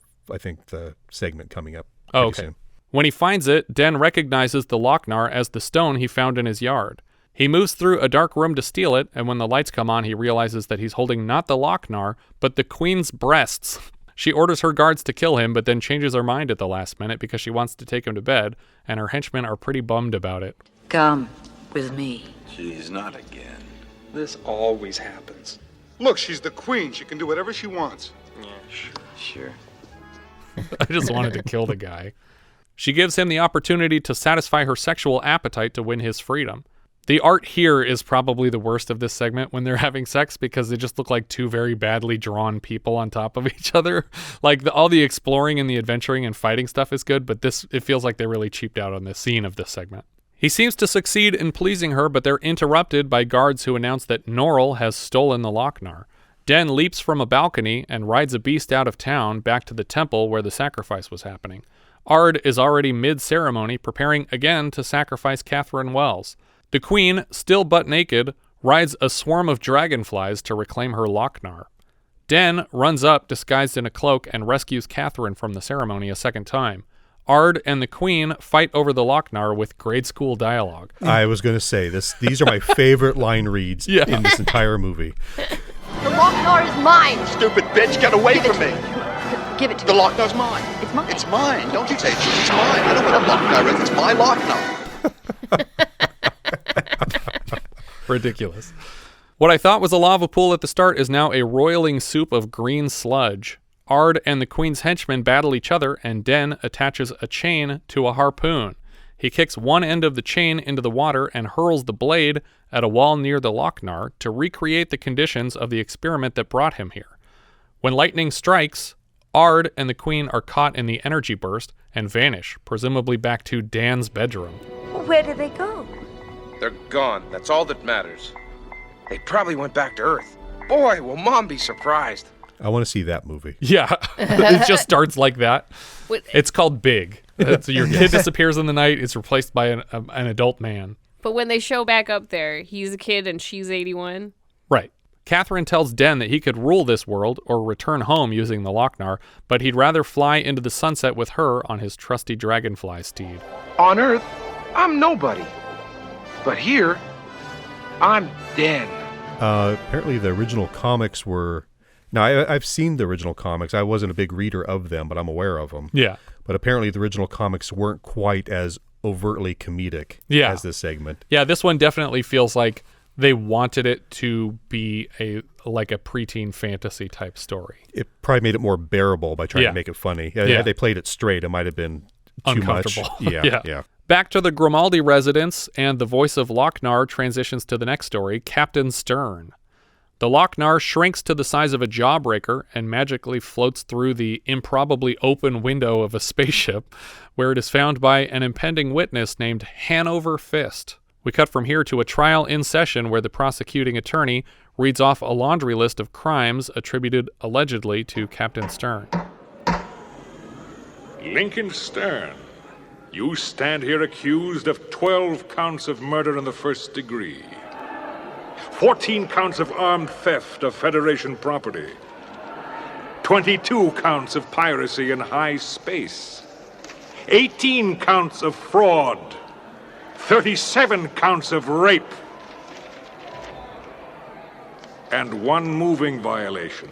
segment coming up. Oh, okay. Soon. When he finds it, Den recognizes the Lochnar as the stone he found in his yard. He moves through a dark room to steal it, and when the lights come on, he realizes that he's holding not the Lochnar, but the Queen's breasts. She orders her guards to kill him, but then changes her mind at the last minute because she wants to take him to bed, and her henchmen are pretty bummed about it. Come with me. She's not again. This always happens. Look, she's the queen. She can do whatever she wants. Yeah, sure. I just wanted to kill the guy. She gives him the opportunity to satisfy her sexual appetite to win his freedom. The art here is probably the worst of this segment when they're having sex because they just look like two very badly drawn people on top of each other. Like all the exploring and the adventuring and fighting stuff is good, but it feels like they really cheaped out on the scene of this segment. He seems to succeed in pleasing her, but they're interrupted by guards who announce that Norrell has stolen the Lochnar. Den leaps from a balcony and rides a beast out of town back to the temple where the sacrifice was happening. Ard is already mid-ceremony, preparing again to sacrifice Catherine Wells. The queen, still butt naked, rides a swarm of dragonflies to reclaim her Lochnar. Den runs up disguised in a cloak and rescues Catherine from the ceremony a second time. Ard and the queen fight over the Lochnar with grade school dialogue. I was going to say, these are my favorite line reads in this entire movie. The Lochnar is mine! Stupid bitch, get away from me! Give it to The me. Lochnar's mine. It's mine. It's mine. Don't you say it's mine. I know what a Lochnar is. It's my Lochnar. Ridiculous. What I thought was a lava pool at the start is now a roiling soup of green sludge. Ard and the queen's henchmen battle each other, and Den attaches a chain to a harpoon. He kicks one end of the chain into the water and hurls the blade at a wall near the Lochnar to recreate the conditions of the experiment that brought him here. When lightning strikes, Ard and the queen are caught in the energy burst and vanish, presumably back to Dan's bedroom. Where did they go? They're gone. That's all that matters. They probably went back to Earth. Boy, will Mom be surprised. I want to see that movie. Yeah, it just starts like that. It's called Big. Your kid disappears in the night. It's replaced by an adult man. But when they show back up there, he's a kid and she's 81. Right. Catherine tells Den that he could rule this world or return home using the Lochnar, but he'd rather fly into the sunset with her on his trusty dragonfly steed. On Earth, I'm nobody. But here, I'm Den. Apparently the original comics were... Now, I've seen the original comics. I wasn't a big reader of them, but I'm aware of them. Yeah. But apparently the original comics weren't quite as overtly comedic as this segment. Yeah, this one definitely feels like they wanted it to be a preteen fantasy type story. It probably made it more bearable by trying to make it funny. Had they played it straight, it might have been too much. Yeah. Back to the Grimaldi residence, and the voice of Lochnar transitions to the next story, Captain Sternn. The Lochnar shrinks to the size of a jawbreaker and magically floats through the improbably open window of a spaceship, where it is found by an impending witness named Hanover Fist. We cut from here to a trial in session where the prosecuting attorney reads off a laundry list of crimes attributed allegedly to Captain Sternn. Lincoln Sternn, you stand here accused of 12 counts of murder in the first degree, 14 counts of armed theft of Federation property, 22 counts of piracy in high space, 18 counts of fraud, 37 counts of rape, and 1 moving violation.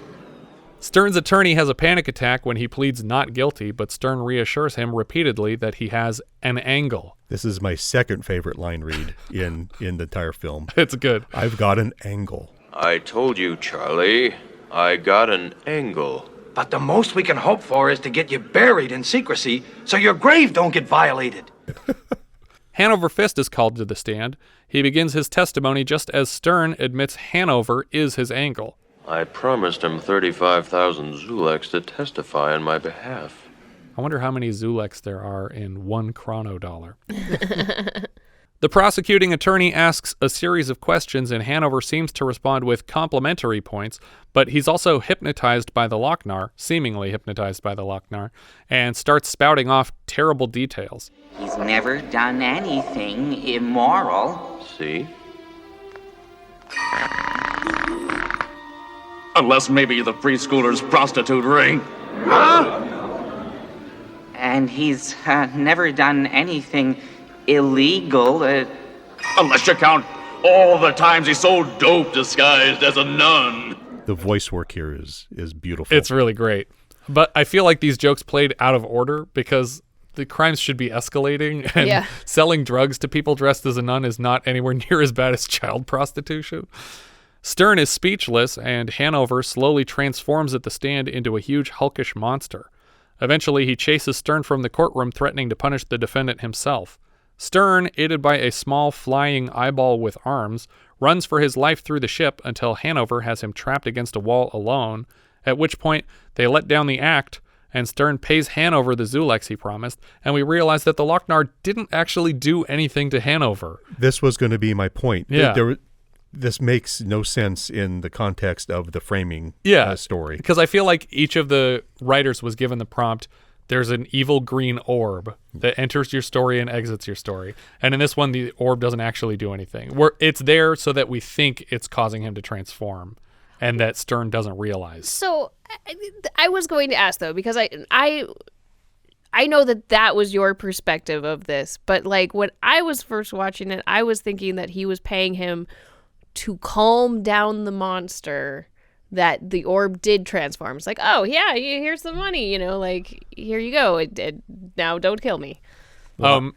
Stern's attorney has a panic attack when he pleads not guilty, but Sternn reassures him repeatedly that he has an angle. This is my second favorite line read in the entire film. It's good. I've got an angle. I told you, Charlie. I got an angle. But the most we can hope for is to get you buried in secrecy so your grave don't get violated. Hanover Fist is called to the stand. He begins his testimony just as Sternn admits Hanover is his angle. I promised him 35,000 Zuleks to testify on my behalf. I wonder how many Zuleks there are in 1 chrono dollar. The prosecuting attorney asks a series of questions, and Hanover seems to respond with complimentary points, but he's also hypnotized by the Lochnar, seemingly hypnotized by the Lochnar, and starts spouting off terrible details. He's never done anything immoral. See? Unless maybe the preschooler's prostitute ring. Huh? And he's never done anything illegal. Unless you count All the times he's so dope disguised as a nun. The voice work here is beautiful. It's really great. But I feel like these jokes played out of order because the crimes should be escalating, and selling drugs to people dressed as a nun is not anywhere near as bad as child prostitution. Sternn is speechless, and Hanover slowly transforms at the stand into a huge hulkish monster. Eventually, he chases Sternn from the courtroom, threatening to punish the defendant himself. Sternn, aided by a small flying eyeball with arms, runs for his life through the ship until Hanover has him trapped against a wall alone, at which point they let down the act, and Sternn pays Hanover the Zulex he promised, and we realize that the Lochnar didn't actually do anything to Hanover. This was going to be my point. Yeah. This makes no sense in the context of the framing story. Because I feel like each of the writers was given the prompt, there's an evil green orb that enters your story and exits your story. And in this one, the orb doesn't actually do anything. It's there so that we think it's causing him to transform, and that Sternn doesn't realize. So I was going to ask, though, because I know that was your perspective of this, but like when I was first watching it, I was thinking that he was paying him to calm down the monster, that the orb did transform. It's like, oh yeah, here's the money, like here you go. Now don't kill me.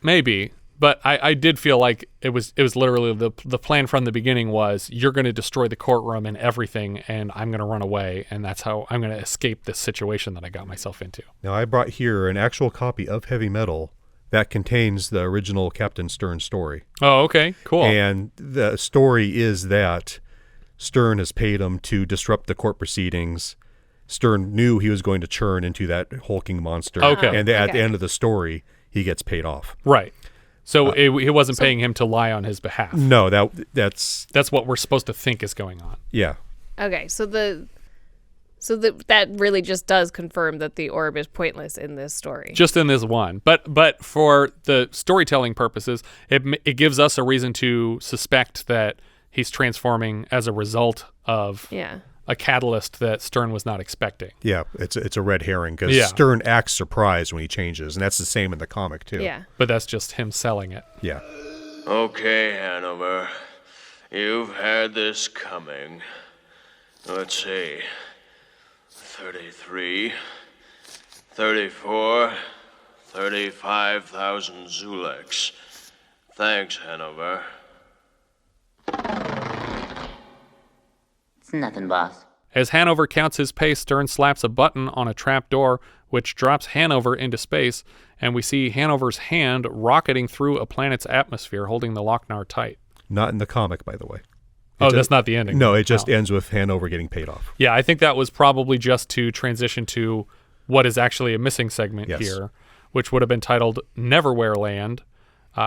Maybe, but I did feel like it was literally the plan from the beginning was, you're going to destroy the courtroom and everything, and I'm going to run away, and that's how I'm going to escape this situation that I got myself into. Now I brought here an actual copy of Heavy Metal that contains the original Captain Sternn story. Oh, okay, cool. And the story is that Sternn has paid him to disrupt the court proceedings. Sternn knew he was going to churn into that hulking monster. Okay. And at the end of the story, he gets paid off. Right. So he wasn't paying him to lie on his behalf. No, that's what we're supposed to think is going on. Yeah. Okay, so that really just does confirm that the orb is pointless in this story. Just in this one. But for the storytelling purposes, it gives us a reason to suspect that he's transforming as a result of a catalyst that Sternn was not expecting. Yeah, it's a red herring because Sternn acts surprised when he changes, and that's the same in the comic too. Yeah. But that's just him selling it. Yeah. Okay, Hanover. You've had this coming. Let's see. 33, 34, 35,000 Zulex. Thanks, Hanover. It's nothing, boss. As Hanover counts his pay, Sternn slaps a button on a trap door, which drops Hanover into space, and we see Hanover's hand rocketing through a planet's atmosphere, holding the Lochnar tight. Not in the comic, by the way. That's not the ending. No, it just ends with Hanover getting paid off. Yeah, I think that was probably just to transition to what is actually a missing segment here, which would have been titled Neverwhere Land,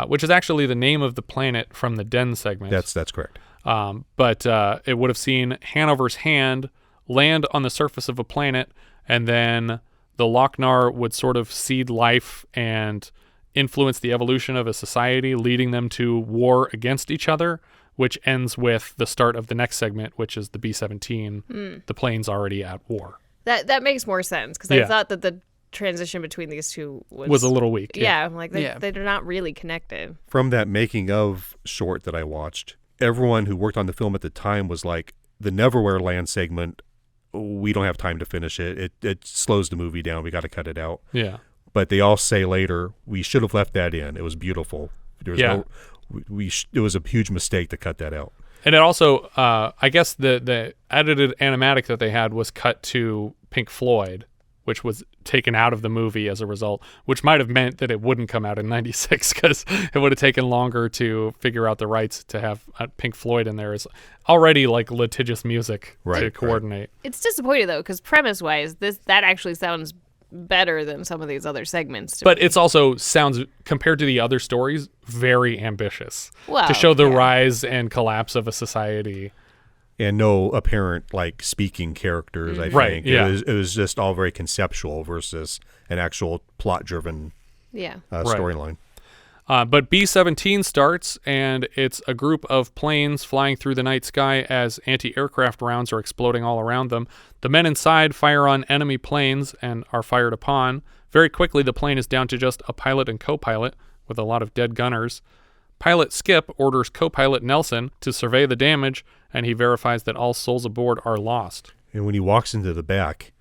which is actually the name of the planet from the Den segment. That's correct. But it would have seen Hanover's hand land on the surface of a planet, and then the Lochnar would sort of seed life and influence the evolution of a society, leading them to war against each other, which ends with the start of the next segment, which is the B-17, the plane's already at war. That makes more sense, because I thought that the transition between these two was a little weak. Yeah, I'm like, they're not really connected. From that making of short that I watched, everyone who worked on the film at the time was like, the Neverwhere Land segment, we don't have time to finish it. It slows the movie down. We got to cut it out. Yeah. But they all say later, we should have left that in. It was beautiful. There was it was a huge mistake to cut that out. And it also, I guess the edited animatic that they had was cut to Pink Floyd, which was taken out of the movie as a result, which might have meant that it wouldn't come out in 96 because it would have taken longer to figure out the rights to have Pink Floyd in there. Is already like litigious music to coordinate. It's disappointing though, because premise-wise, that actually sounds better than some of these other segments. But it's also sounds, compared to the other stories, very ambitious to show the rise and collapse of a society. And no apparent like speaking characters, I think. It was just all very conceptual versus an actual plot-driven storyline. But B-17 starts, and it's a group of planes flying through the night sky as anti-aircraft rounds are exploding all around them. The men inside fire on enemy planes and are fired upon. Very quickly, the plane is down to just a pilot and co-pilot with a lot of dead gunners. Pilot Skip orders co-pilot Nelson to survey the damage, and he verifies that all souls aboard are lost. And when he walks into the back,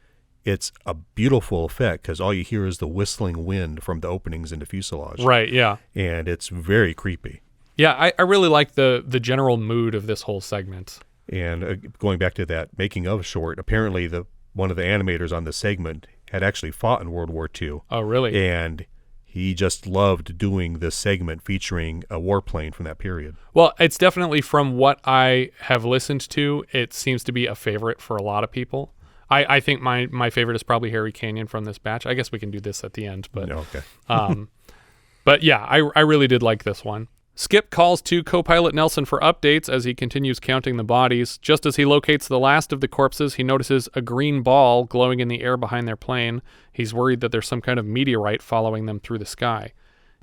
it's a beautiful effect because all you hear is the whistling wind from the openings in the fuselage. Right, yeah. And it's very creepy. Yeah, I really like the general mood of this whole segment. And going back to that making of short, apparently one of the animators on the segment had actually fought in World War II. Oh, really? And he just loved doing this segment featuring a warplane from that period. Well, it's definitely, from what I have listened to, it seems to be a favorite for a lot of people. I think my favorite is probably Harry Canyon from this batch. I guess we can do this at the end. But, okay. But yeah, I really did like this one. Skip calls to co-pilot Nelson for updates as he continues counting the bodies. Just as he locates the last of the corpses, he notices a green ball glowing in the air behind their plane. He's worried that there's some kind of meteorite following them through the sky.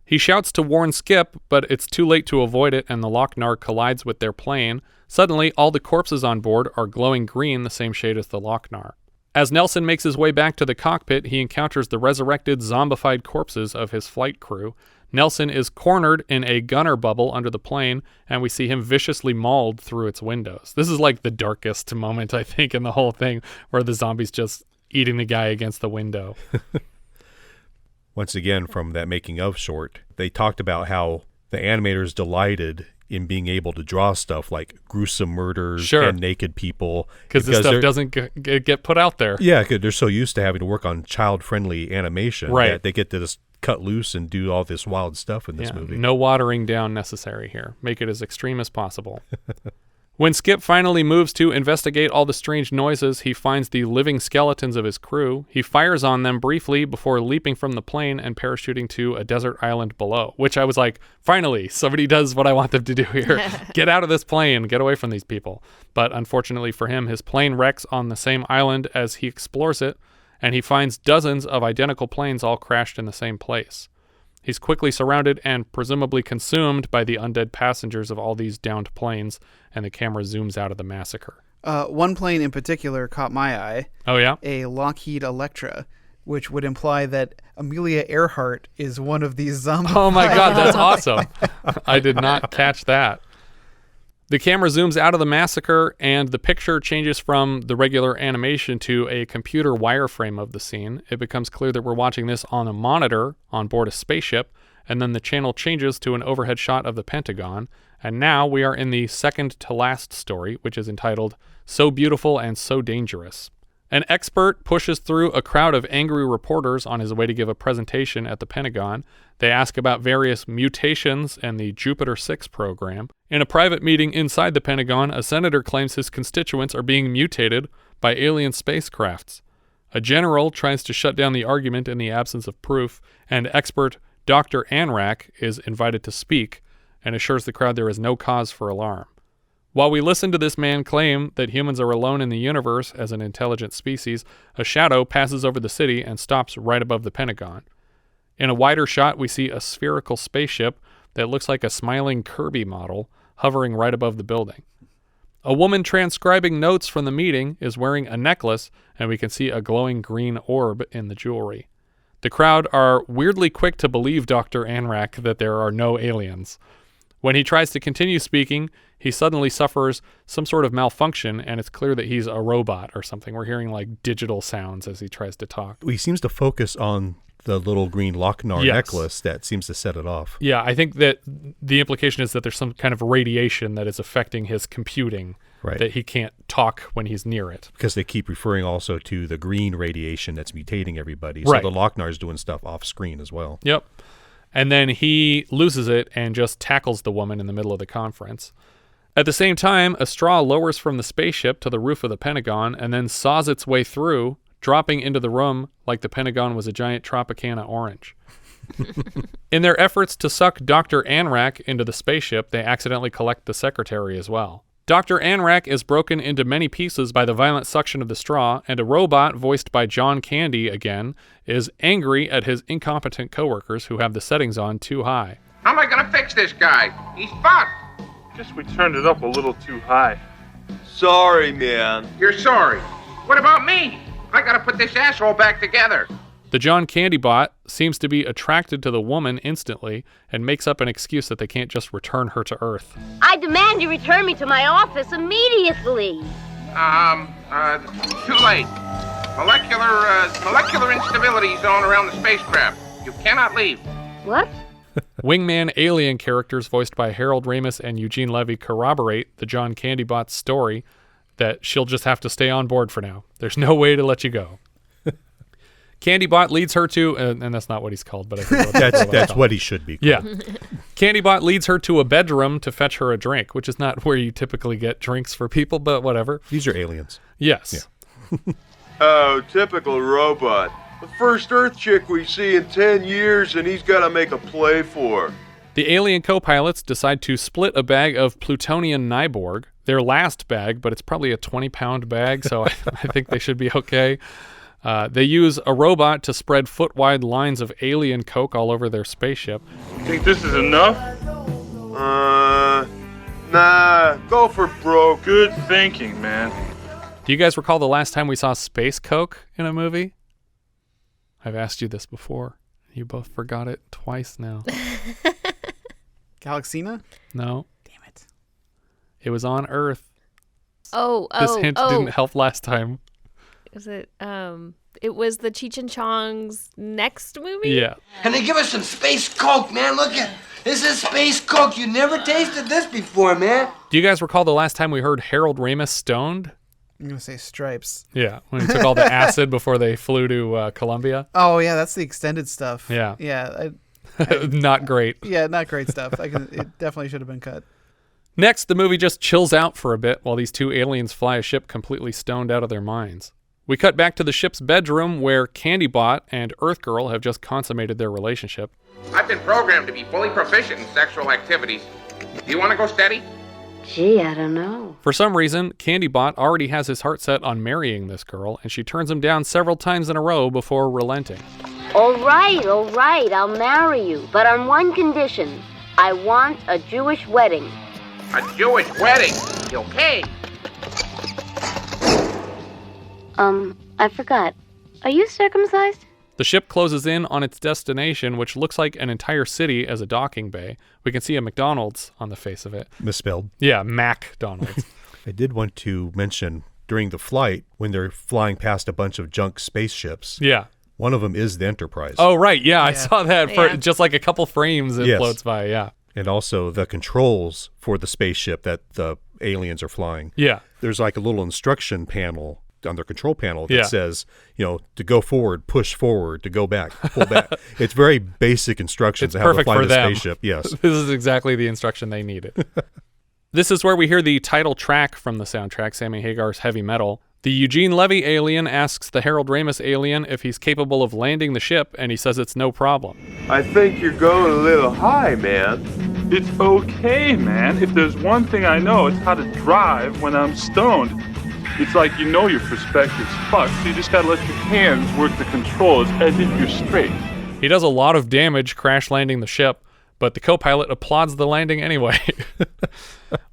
He shouts to warn Skip, but it's too late to avoid it, and the Lochnar collides with their plane. Suddenly, all the corpses on board are glowing green, the same shade as the Lochnar. As Nelson makes his way back to the cockpit, he encounters the resurrected, zombified corpses of his flight crew. Nelson is cornered in a gunner bubble under the plane, and we see him viciously mauled through its windows. This is like the darkest moment, I think, in the whole thing, where the zombie's just eating the guy against the window. Once again, from that making of short, they talked about how the animators delighted in being able to draw stuff like gruesome murders and naked people. Because this stuff doesn't get put out there. Yeah, because they're so used to having to work on child-friendly animation that they get to just cut loose and do all this wild stuff in this movie. No watering down necessary here. Make it as extreme as possible. When Skip finally moves to investigate all the strange noises, he finds the living skeletons of his crew. He fires on them briefly before leaping from the plane and parachuting to a desert island below, which I was like, finally, somebody does what I want them to do here. Get out of this plane. Get away from these people. But unfortunately for him, his plane wrecks on the same island as he explores it, and he finds dozens of identical planes all crashed in the same place. He's quickly surrounded and presumably consumed by the undead passengers of all these downed planes, and the camera zooms out of the massacre. One plane in particular caught my eye. Oh, yeah? A Lockheed Electra, which would imply that Amelia Earhart is one of these zombies. Oh my God, that's awesome. I did not catch that. The camera zooms out of the massacre, and the picture changes from the regular animation to a computer wireframe of the scene. It becomes clear that we're watching this on a monitor on board a spaceship, and then the channel changes to an overhead shot of the Pentagon. And now we are in the second to last story, which is entitled So Beautiful and So Dangerous. An expert pushes through a crowd of angry reporters on his way to give a presentation at the Pentagon. They ask about various mutations and the Jupiter 6 program. In a private meeting inside the Pentagon, a senator claims his constituents are being mutated by alien spacecrafts. A general tries to shut down the argument in the absence of proof, and expert Dr. Anrak is invited to speak and assures the crowd there is no cause for alarm. While we listen to this man claim that humans are alone in the universe as an intelligent species, a shadow passes over the city and stops right above the Pentagon. In a wider shot, we see a spherical spaceship that looks like a smiling Kirby model hovering right above the building. A woman transcribing notes from the meeting is wearing a necklace, and we can see a glowing green orb in the jewelry. The crowd are weirdly quick to believe Dr. Anrak that there are no aliens. When he tries to continue speaking, he suddenly suffers some sort of malfunction, and it's clear that he's a robot or something. We're hearing like digital sounds as he tries to talk. He seems to focus on the little green Lochnar necklace that seems to set it off. Yeah, I think that the implication is that there's some kind of radiation that is affecting his computing, that he can't talk when he's near it. Because they keep referring also to the green radiation that's mutating everybody. So the Lochnar's doing stuff off screen as well. Yep. And then he loses it and just tackles the woman in the middle of the conference. At the same time, a straw lowers from the spaceship to the roof of the Pentagon and then saws its way through, dropping into the room like the Pentagon was a giant Tropicana orange. In their efforts to suck Dr. Anrak into the spaceship, they accidentally collect the secretary as well. Dr. Anrak is broken into many pieces by the violent suction of the straw, and a robot voiced by John Candy again is angry at his incompetent coworkers who have the settings on too high. How am I gonna fix this guy? He's fucked. Guess we turned it up a little too high. Sorry, man. You're sorry. What about me? I gotta put this asshole back together. The John Candy bot seems to be attracted to the woman instantly and makes up an excuse that they can't just return her to Earth. I demand you return me to my office immediately. Too late. Molecular instability zone around the spacecraft. You cannot leave. What? Wingman alien characters voiced by Harold Ramis and Eugene Levy corroborate the John Candybot story that she'll just have to stay on board for now. There's no way to let you go. Candybot leads her to, and that's not what he's called, but I think that's what he should be called. Yeah. Candybot leads her to a bedroom to fetch her a drink, which is not where you typically get drinks for people, but whatever. These are aliens. Yes. Yeah. Oh, typical robot. The first Earth chick we see in 10 years, and he's got to make a play for. The alien co-pilots decide to split a bag of plutonium Nyborg, their last bag, but it's probably a 20-pound bag, so I think they should be okay. They use a robot to spread foot-wide lines of alien coke all over their spaceship. Think this is enough? Nah, go for broke. Good thinking, man. Do you guys recall the last time we saw space coke in a movie? I've asked you this before. You both forgot it twice now. Galaxina? No. Damn it. It was on Earth. This hint didn't help last time. Was it was the Cheech and Chong's next movie? Yeah. And they give us some space coke, man. Look at this is space coke. You never tasted this before, man. Do you guys recall the last time we heard Harold Ramis stoned? I'm going to say Stripes. Yeah, when he took all the acid before they flew to Colombia. Oh, yeah, that's the extended stuff. Yeah. Yeah. Not great. Yeah, not great stuff. It definitely should have been cut. Next, the movie just chills out for a bit while these two aliens fly a ship completely stoned out of their minds. We cut back to the ship's bedroom where Candybot and Earth Girl have just consummated their relationship. I've been programmed to be fully proficient in sexual activities. Do you want to go steady? Gee, I don't know. For some reason, Candybot already has his heart set on marrying this girl, and she turns him down several times in a row before relenting. All right, I'll marry you, but on one condition. I want a Jewish wedding. A Jewish wedding? Okay. I forgot. Are you circumcised? The ship closes in on its destination, which looks like an entire city as a docking bay. We can see a McDonald's on the face of it. Misspelled. Yeah, MacDonald's. I did want to mention during the flight, when they're flying past a bunch of junk spaceships. Yeah. One of them is the Enterprise. Oh, right. Yeah, I saw that for just like a couple frames it Yes. floats by. Yeah. And also the controls for the spaceship that the aliens are flying. Yeah. There's like a little instruction panel on their control panel that Yeah. says, to go forward, push forward, to go back, pull back. It's very basic instructions It's on how to perfect fly for the them. spaceship. Yes. This is exactly the instruction they needed. This is where we hear the title track from the soundtrack, Sammy Hagar's Heavy Metal. The Eugene Levy alien asks the Harold Ramis alien if he's capable of landing the ship, and he says it's no problem. I think you're going a little high, man. It's okay, man. If there's one thing I know, it's how to drive when I'm stoned. It's like you know your perspective's fucked, so you just gotta let your hands work the controls as if you're straight. He does a lot of damage crash landing the ship, but the co-pilot applauds the landing anyway.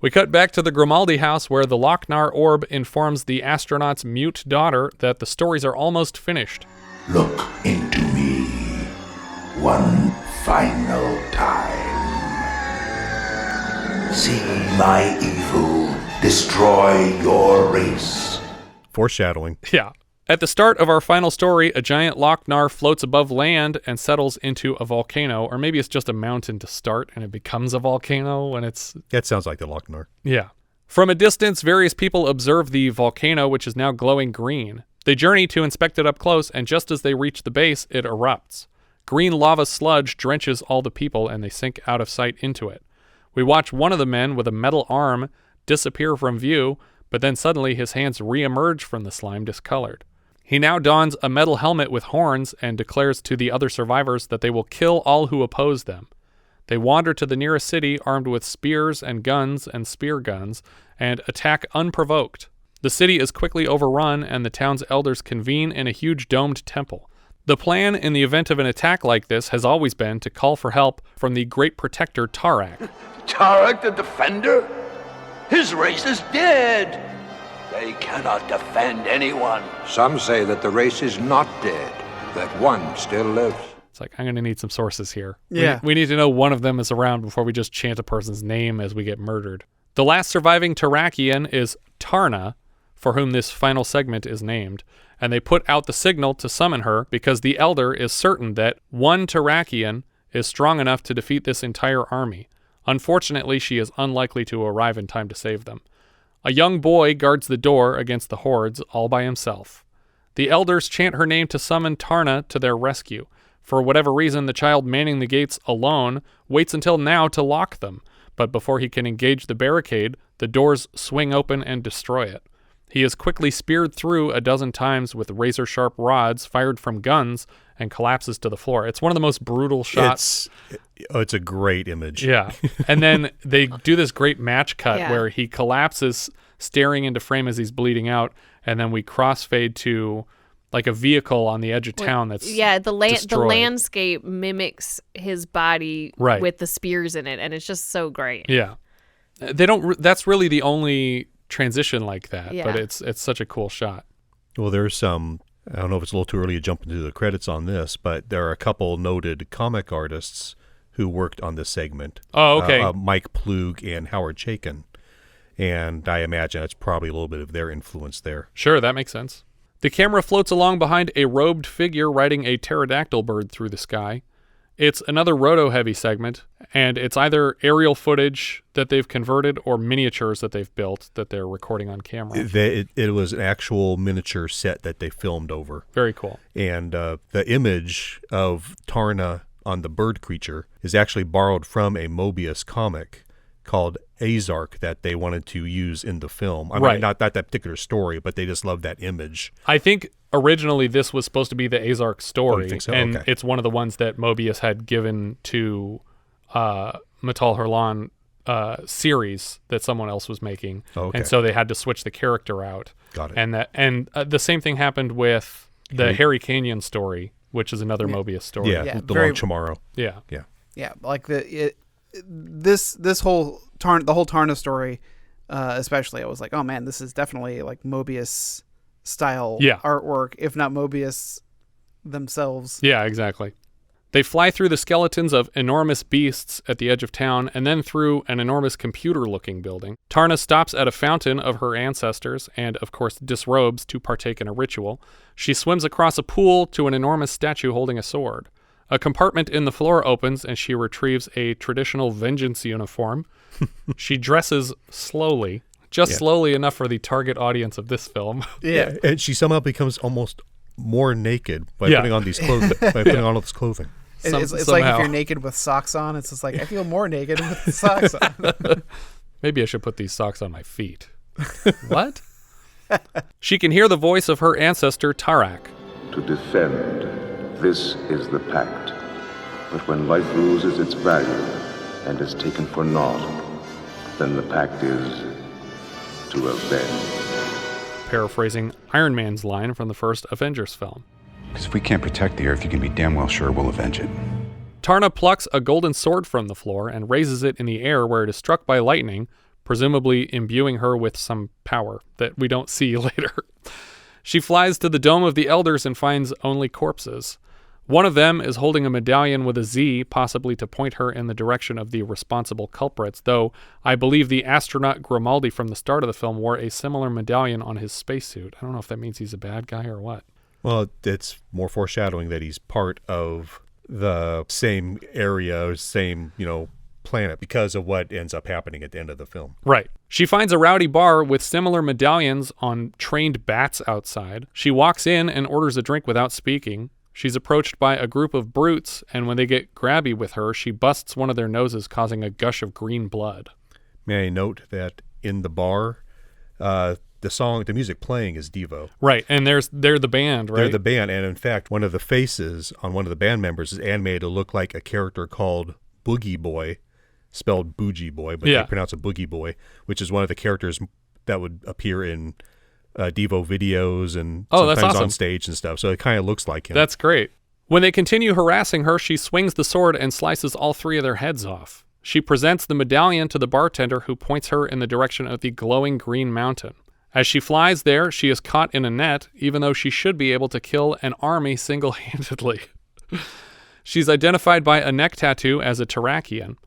We cut back to the Grimaldi house where the Lochnar orb informs the astronaut's mute daughter that the stories are almost finished. Look into me one final time. See my evil destroy your race. Foreshadowing. Yeah. At the start of our final story, a giant Lochnar floats above land and settles into a volcano, or maybe it's just a mountain to start and it becomes a volcano when it's... That sounds like the Lochnar. Yeah. From a distance, various people observe the volcano, which is now glowing green. They journey to inspect it up close, and just as they reach the base, it erupts. Green lava sludge drenches all the people, and they sink out of sight into it. We watch one of the men with a metal arm disappear from view, but then suddenly his hands re-emerge from the slime discolored. He now dons a metal helmet with horns and declares to the other survivors that they will kill all who oppose them. They wander to the nearest city armed with spears and guns and spear guns and attack unprovoked. The city is quickly overrun and the town's elders convene in a huge domed temple. The plan in the event of an attack like this has always been to call for help from the great protector Tarak. Tarak the Defender? His race is dead. They cannot defend anyone. Some say that the race is not dead, that one still lives. It's like, I'm going to need some sources here. Yeah. We need to know one of them is around before we just chant a person's name as we get murdered. The last surviving Tarakian is Tarna, for whom this final segment is named, and they put out the signal to summon her because the Elder is certain that one Tarakian is strong enough to defeat this entire army. Unfortunately, she is unlikely to arrive in time to save them. A young boy guards the door against the hordes all by himself. The elders chant her name to summon Tarna to their rescue. For whatever reason, the child manning the gates alone waits until now to lock them, but before he can engage the barricade, the doors swing open and destroy it. He is quickly speared through a dozen times with razor-sharp rods fired from guns and collapses to the floor. It's one of the most brutal shots. It's a great image. Yeah. And then they do this great match cut where he collapses, staring into frame as he's bleeding out, and then we crossfade to like a vehicle on the edge of town that's the destroyed. landscape mimics his body with the spears in it, and it's just so great. Yeah. That's really the only transition like that, Yeah. but it's such a cool shot. Well, there's some, I don't know if it's a little too early to jump into the credits on this, but there are a couple noted comic artists who worked on this segment. Oh, okay. Mike Plug and Howard Chaykin. And I imagine it's probably a little bit of their influence there. Sure, that makes sense. The camera floats along behind a robed figure riding a pterodactyl bird through the sky. It's another roto-heavy segment, and it's either aerial footage that they've converted or miniatures that they've built that they're recording on camera. It was an actual miniature set that they filmed over. Very cool. And the image of Tarna on the bird creature is actually borrowed from a Mobius comic called Azark that they wanted to use in the film. I mean, not that particular story, but they just loved that image. I think originally this was supposed to be the Azark story, you think so? and Okay. it's one of the ones that Mobius had given to Metal Hurlan series that someone else was making, Okay. and so they had to switch the character out. Got it. And the same thing happened with the Harry Canyon story, which is another Mobius story. Yeah, The Long Tomorrow. Yeah. Yeah, like this whole the whole Tarna story, especially, I was like, oh man, this is definitely like Mobius style artwork, if not Mobius themselves. Yeah, exactly. They fly through the skeletons of enormous beasts at the edge of town and then through an enormous computer-looking building. Tarna stops at a fountain of her ancestors and, of course, disrobes to partake in a ritual. She swims across a pool to an enormous statue holding a sword. A compartment in the floor opens and she retrieves a traditional vengeance uniform. She dresses slowly, slowly enough for the target audience of this film. Yeah, and she somehow becomes almost more naked by putting on these clothes. By putting on all this clothing. It's like if you're naked with socks on, it's just like, I feel more naked with the socks on. Maybe I should put these socks on my feet. What? She can hear the voice of her ancestor Tarak. To defend, this is the pact. But when life loses its value and is taken for naught, then the pact is to avenge. Paraphrasing Iron Man's line from the first Avengers film. Because if we can't protect the Earth, you can be damn well sure we'll avenge it. Tarna plucks a golden sword from the floor and raises it in the air where it is struck by lightning, presumably imbuing her with some power that we don't see later. She flies to the Dome of the Elders and finds only corpses. One of them is holding a medallion with a Z, possibly to point her in the direction of the responsible culprits, though I believe the astronaut Grimaldi from the start of the film wore a similar medallion on his spacesuit. I don't know if that means he's a bad guy or what. Well, it's more foreshadowing that he's part of the same area, same, planet because of what ends up happening at the end of the film. Right. She finds a rowdy bar with similar medallions on trained bats outside. She walks in and orders a drink without speaking. She's approached by a group of brutes, and when they get grabby with her, she busts one of their noses, causing a gush of green blood. May I note that in the bar, the music playing is Devo. Right, and they're the band, right? They're the band, and in fact, one of the faces on one of the band members is animated to look like a character called Boogie Boy, spelled Bougie Boy, but they pronounce it Boogie Boy, which is one of the characters that would appear in Devo videos and sometimes that's awesome. on stage and stuff. So it kind of looks like him. That's great. When they continue harassing her, she swings the sword and slices all three of their heads off. She presents the medallion to the bartender, who points her in the direction of the glowing green mountain. As she flies there, she is caught in a net, even though she should be able to kill an army single-handedly. She's identified by a neck tattoo as a Terrakian.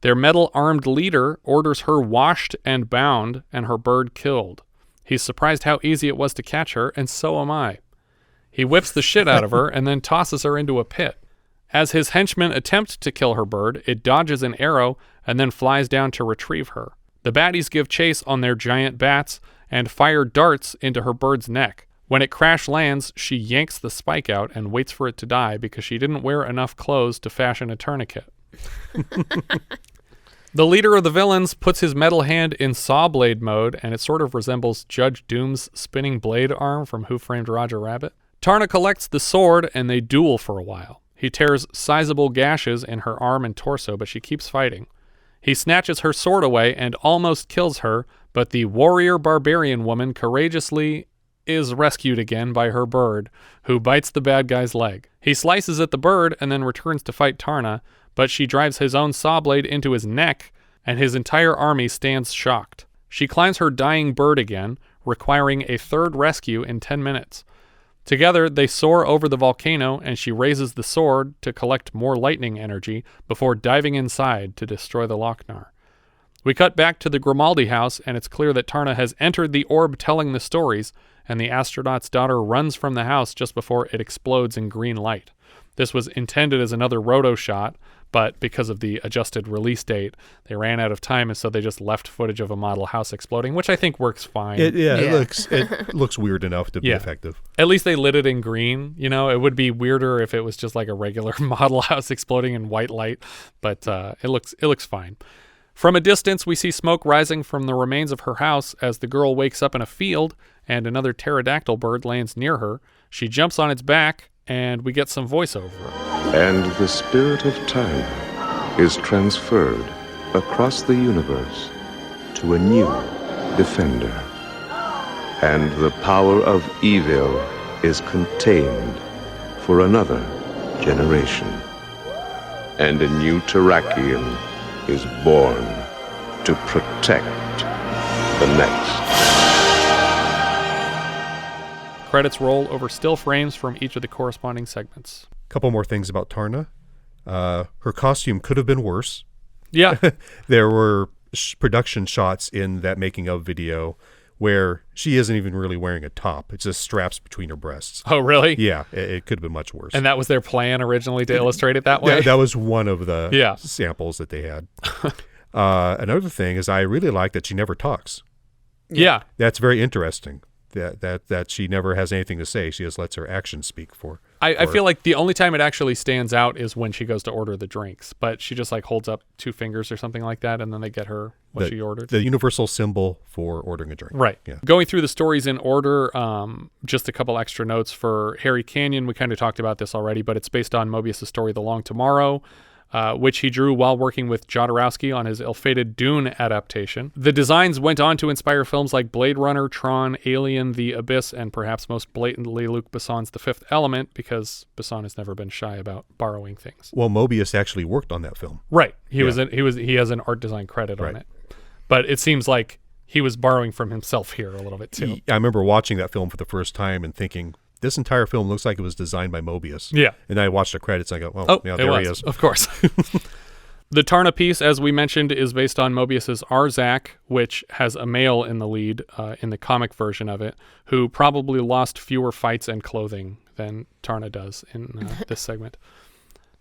Their metal-armed leader orders her washed and bound, and her bird killed. He's surprised how easy it was to catch her, and so am I. He whips the shit out of her and then tosses her into a pit. As his henchmen attempt to kill her bird, it dodges an arrow and then flies down to retrieve her. The baddies give chase on their giant bats and fire darts into her bird's neck. When it crash lands, she yanks the spike out and waits for it to die because she didn't wear enough clothes to fashion a tourniquet. The leader of the villains puts his metal hand in saw blade mode, and it sort of resembles Judge Doom's spinning blade arm from Who Framed Roger Rabbit. Tarna collects the sword, and they duel for a while. He tears sizable gashes in her arm and torso, but she keeps fighting. He snatches her sword away and almost kills her, but the warrior barbarian woman courageously is rescued again by her bird, who bites the bad guy's leg. He slices at the bird and then returns to fight Tarna, but she drives his own saw blade into his neck, and his entire army stands shocked. She climbs her dying bird again, requiring a third rescue in 10 minutes. Together, they soar over the volcano, and she raises the sword to collect more lightning energy before diving inside to destroy the Lochnar. We cut back to the Grimaldi house, and it's clear that Tarna has entered the orb telling the stories, and the astronaut's daughter runs from the house just before it explodes in green light. This was intended as another roto shot, but because of the adjusted release date, they ran out of time, and so they just left footage of a model house exploding, which I think works fine. It looks weird enough to be effective. At least they lit it in green. You know, it would be weirder if it was just like a regular model house exploding in white light, but it looks fine. From a distance, we see smoke rising from the remains of her house as the girl wakes up in a field, and another pterodactyl bird lands near her. She jumps on its back, and we get some voiceover. And the spirit of time is transferred across the universe to a new defender. And the power of evil is contained for another generation. And a new Terrakian is born to protect the next. Credits roll over still frames from each of the corresponding segments. Couple more things about Tarna. Her costume could have been worse. Yeah. There were production shots in that making of video where she isn't even really wearing a top. It's just straps between her breasts. Oh, really? Yeah, it could have been much worse. And that was their plan originally to illustrate it that way? That was one of the samples that they had. Another thing is I really like that she never talks. Yeah. That's very interesting. That she never has anything to say. She just lets her actions speak for I feel like the only time it actually stands out is when she goes to order the drinks, but she just like holds up 2 fingers or something like that, and then they get her what she ordered. The universal symbol for ordering a drink. Right. Yeah. Going through the stories in order, just a couple extra notes for Harry Canyon. We kind of talked about this already, but it's based on Mobius' story The Long Tomorrow, which he drew while working with Jodorowsky on his ill-fated Dune adaptation. The designs went on to inspire films like Blade Runner, Tron, Alien, The Abyss, and perhaps most blatantly Luc Besson's The Fifth Element, because Besson has never been shy about borrowing things. Well, Mobius actually worked on that film. Right. He has an art design credit on it. But it seems like he was borrowing from himself here a little bit too. I remember watching that film for the first time and thinking, this entire film looks like it was designed by Mobius. Yeah. And I watched the credits and I go, oh, yeah, there he is. Of course. The Tarna piece, as we mentioned, is based on Mobius's Arzak, which has a male in the lead in the comic version of it, who probably lost fewer fights and clothing than Tarna does in this segment.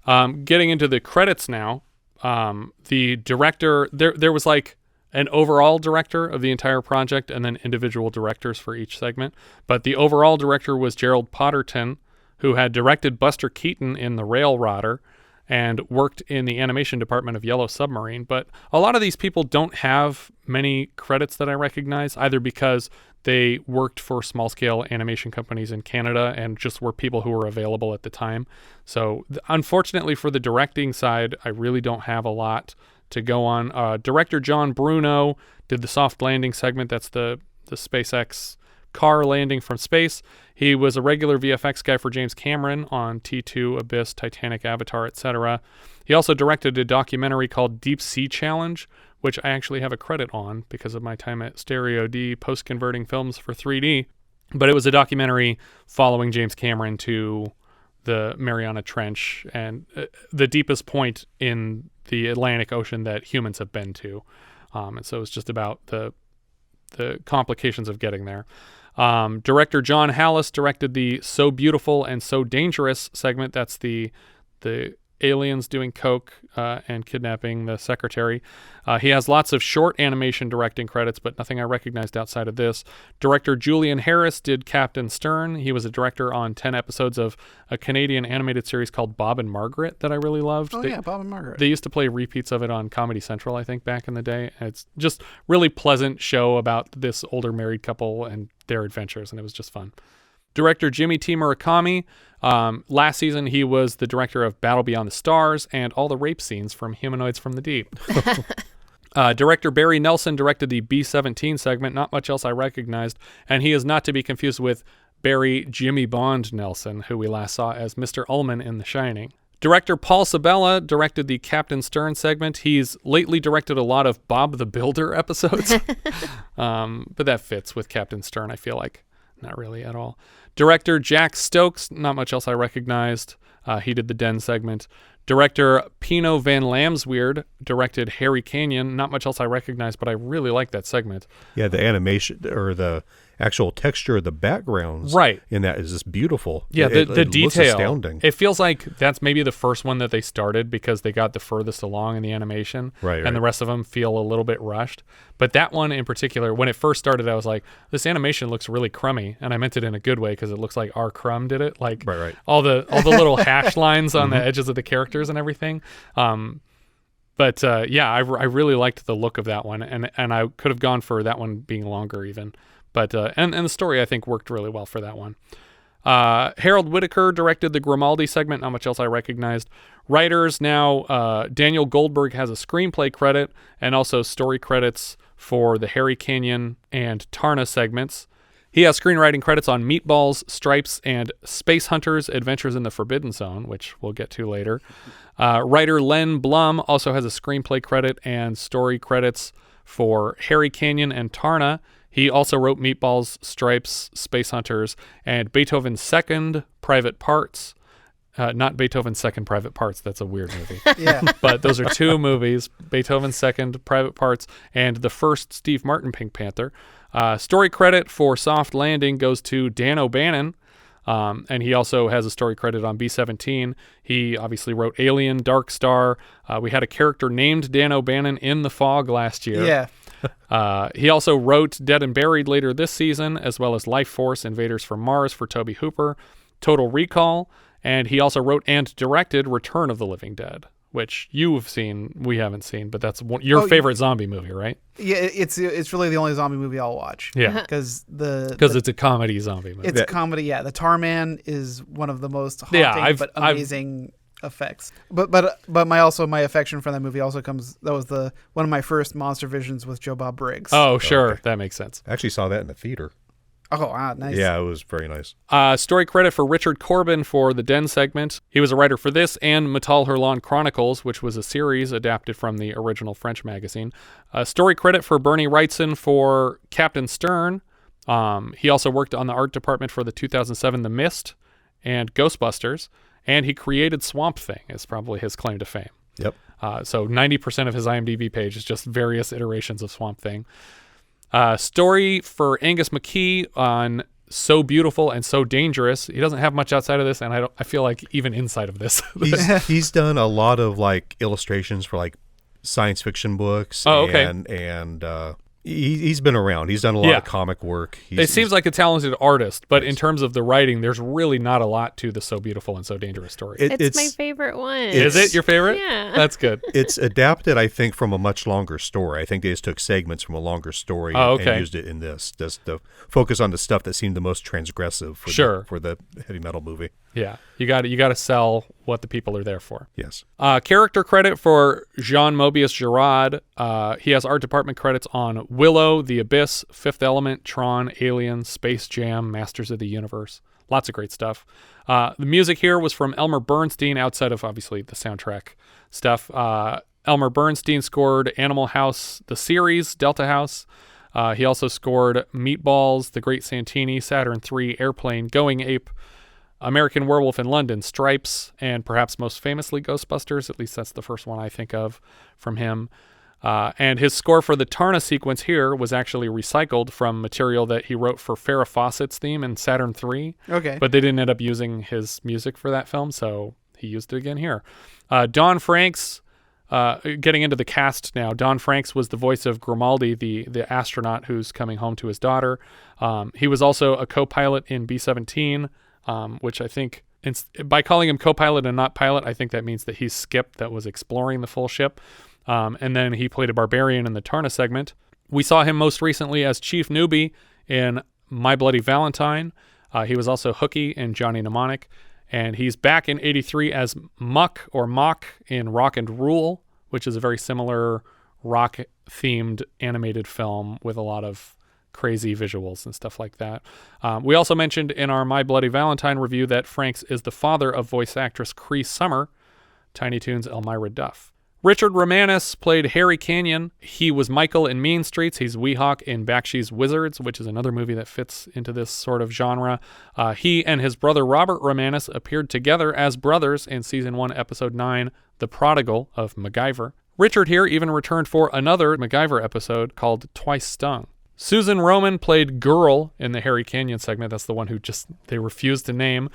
Getting into the credits now, the director, there was like an overall director of the entire project and then individual directors for each segment. But the overall director was Gerald Potterton, who had directed Buster Keaton in The Railrodder and worked in the animation department of Yellow Submarine. But a lot of these people don't have many credits that I recognize, either because they worked for small-scale animation companies in Canada and just were people who were available at the time. So unfortunately for the directing side, I really don't have a lot to go on. Director John Bruno did the soft landing segment. That's the SpaceX car landing from space. He was a regular VFX guy for James Cameron on T2, Abyss, Titanic, Avatar, etc. He also directed a documentary called Deep Sea Challenge, which I actually have a credit on because of my time at Stereo D post-converting films for 3D. But it was a documentary following James Cameron to the Mariana Trench and the deepest point in the Atlantic Ocean that humans have been to. And so it's just about the complications of getting there. Director John Halas directed the So Beautiful and So Dangerous segment. That's the aliens doing coke and kidnapping the secretary. He has lots of short animation directing credits, but nothing I recognized outside of this. Director Julian Harris did Captain Sternn. He was a director on 10 episodes of a Canadian animated series called Bob and Margaret that I really loved. Oh, yeah, Bob and Margaret. They used to play repeats of it on Comedy Central, I think, back in the day. And it's just really pleasant show about this older married couple and their adventures, and it was just fun. Director Jimmy T. Murakami. Last season, he was the director of Battle Beyond the Stars and all the rape scenes from Humanoids from the Deep. Director Barrie Nelson directed the B-17 segment. Not much else I recognized. And he is not to be confused with Barry Jimmy Bond Nelson, who we last saw as Mr. Ullman in The Shining. Director Paul Sabella directed the Captain Sternn segment. He's lately directed a lot of Bob the Builder episodes. But that fits with Captain Sternn, I feel like. Not really at all. Director Jack Stokes, not much else I recognized. He did the Den segment. Director Pino van Lamsweerde directed Harry Canyon. Not much else I recognized, but I really like that segment. Yeah, the animation or the actual texture of the backgrounds in that is just beautiful. Yeah, the it detail. looks astounding. It feels like that's maybe the first one that they started because they got the furthest along in the animation. Right. And the rest of them feel a little bit rushed. But that one in particular, when it first started, I was like, this animation looks really crummy. And I meant it in a good way because it looks like R. Crumb did it. Like all the little hash lines on the edges of the characters and everything. But I really liked the look of that one. And I could have gone for that one being longer even. But and the story, I think, worked really well for that one. Harold Whitaker directed the Grimaldi segment. Not much else I recognized. Writers now, Daniel Goldberg has a screenplay credit and also story credits for the Harry Canyon and Tarna segments. He has screenwriting credits on Meatballs, Stripes, and Space Hunters, Adventures in the Forbidden Zone, which we'll get to later. Writer Len Blum also has a screenplay credit and story credits for Harry Canyon and Tarna. He also wrote Meatballs, Stripes, Space Hunters, and Beethoven's Second, Private Parts. Not Beethoven's Second, Private Parts. That's a weird movie. Yeah. But those are two movies, Beethoven's Second, Private Parts, and the first Steve Martin Pink Panther. Story credit for Soft Landing goes to Dan O'Bannon, and he also has a story credit on B-17. He obviously wrote Alien, Dark Star. We had a character named Dan O'Bannon in The Fog last year. Yeah. He also wrote Dead and Buried later this season, as well as Life Force, Invaders from Mars for Tobe Hooper, Total Recall, and he also wrote and directed Return of the Living Dead, which you've seen, we haven't seen, but that's your favorite zombie movie, right? Yeah, it's really the only zombie movie I'll watch. Yeah, because it's a comedy zombie movie. It's a comedy. Yeah, the Tarman is one of the most haunting but amazing effects. But my affection for that movie also comes. That was one of my first Monster Visions with Joe Bob Briggs. Oh, sure, okay. That makes sense. I actually saw that in the theater. Oh, wow, nice. Yeah, it was very nice. Story credit for Richard Corben for the Den segment. He was a writer for this and Metal Hurlant Chronicles, which was a series adapted from the original French magazine. Story credit for Bernie Wrightson for Captain Sternn. He also worked on the art department for the 2007 The Mist and Ghostbusters, and he created Swamp Thing, is probably his claim to fame. Yep. So 90% of his IMDb page is just various iterations of Swamp Thing. Story for Angus McKee on So Beautiful and So Dangerous. He doesn't have much outside of this, and I feel like even inside of this. he's done a lot of like illustrations for like science fiction books. Oh, okay. And he's been around. He's done a lot of comic work. It seems like a talented artist, but in terms of the writing, there's really not a lot to the So Beautiful and So Dangerous story. It's my favorite one. Is it your favorite? Yeah. That's good. It's adapted, I think, from a much longer story. I think they just took segments from a longer story and used it in this. Just to focus on the stuff that seemed the most transgressive for the heavy metal movie. Yeah, you got to sell what the people are there for. Yes. Character credit for Jean Mobius Girard. He has art department credits on Willow, The Abyss, Fifth Element, Tron, Alien, Space Jam, Masters of the Universe. Lots of great stuff. The music here was from Elmer Bernstein, outside of obviously the soundtrack stuff. Elmer Bernstein scored Animal House, the series, Delta House. He also scored Meatballs, The Great Santini, Saturn III, Airplane, Going Ape, American Werewolf in London, Stripes, and perhaps most famously Ghostbusters. At least that's the first one I think of from him. And his score for the Tarna sequence here was actually recycled from material that he wrote for Farrah Fawcett's theme in Saturn III. Okay. But they didn't end up using his music for that film, so he used it again here. Don Franks, getting into the cast now, Don Franks was the voice of Grimaldi, the astronaut who's coming home to his daughter. He was also a co-pilot in B-17, which I think, by calling him co-pilot and not pilot, I think that means that he's Skip that was exploring the full ship. And then he played a barbarian in the Tarna segment. We saw him most recently as Chief Newbie in My Bloody Valentine. He was also Hooky in Johnny Mnemonic. And he's back in 83 as Muck or Mock in Rock and Rule, which is a very similar rock-themed animated film with a lot of crazy visuals and stuff like that. We also mentioned in our My Bloody Valentine review that Franks is the father of voice actress Cree Summer, Tiny Toons' Elmira Duff. Richard Romanus played Harry Canyon. He was Michael in Mean Streets. He's Weehawk in Bakshi's Wizards, which is another movie that fits into this sort of genre. He and his brother Robert Romanus appeared together as brothers in Season 1, Episode 9, The Prodigal of MacGyver. Richard here even returned for another MacGyver episode called Twice Stung. Susan Roman played Girl in the Harry Canyon segment. That's the one who they refused to name.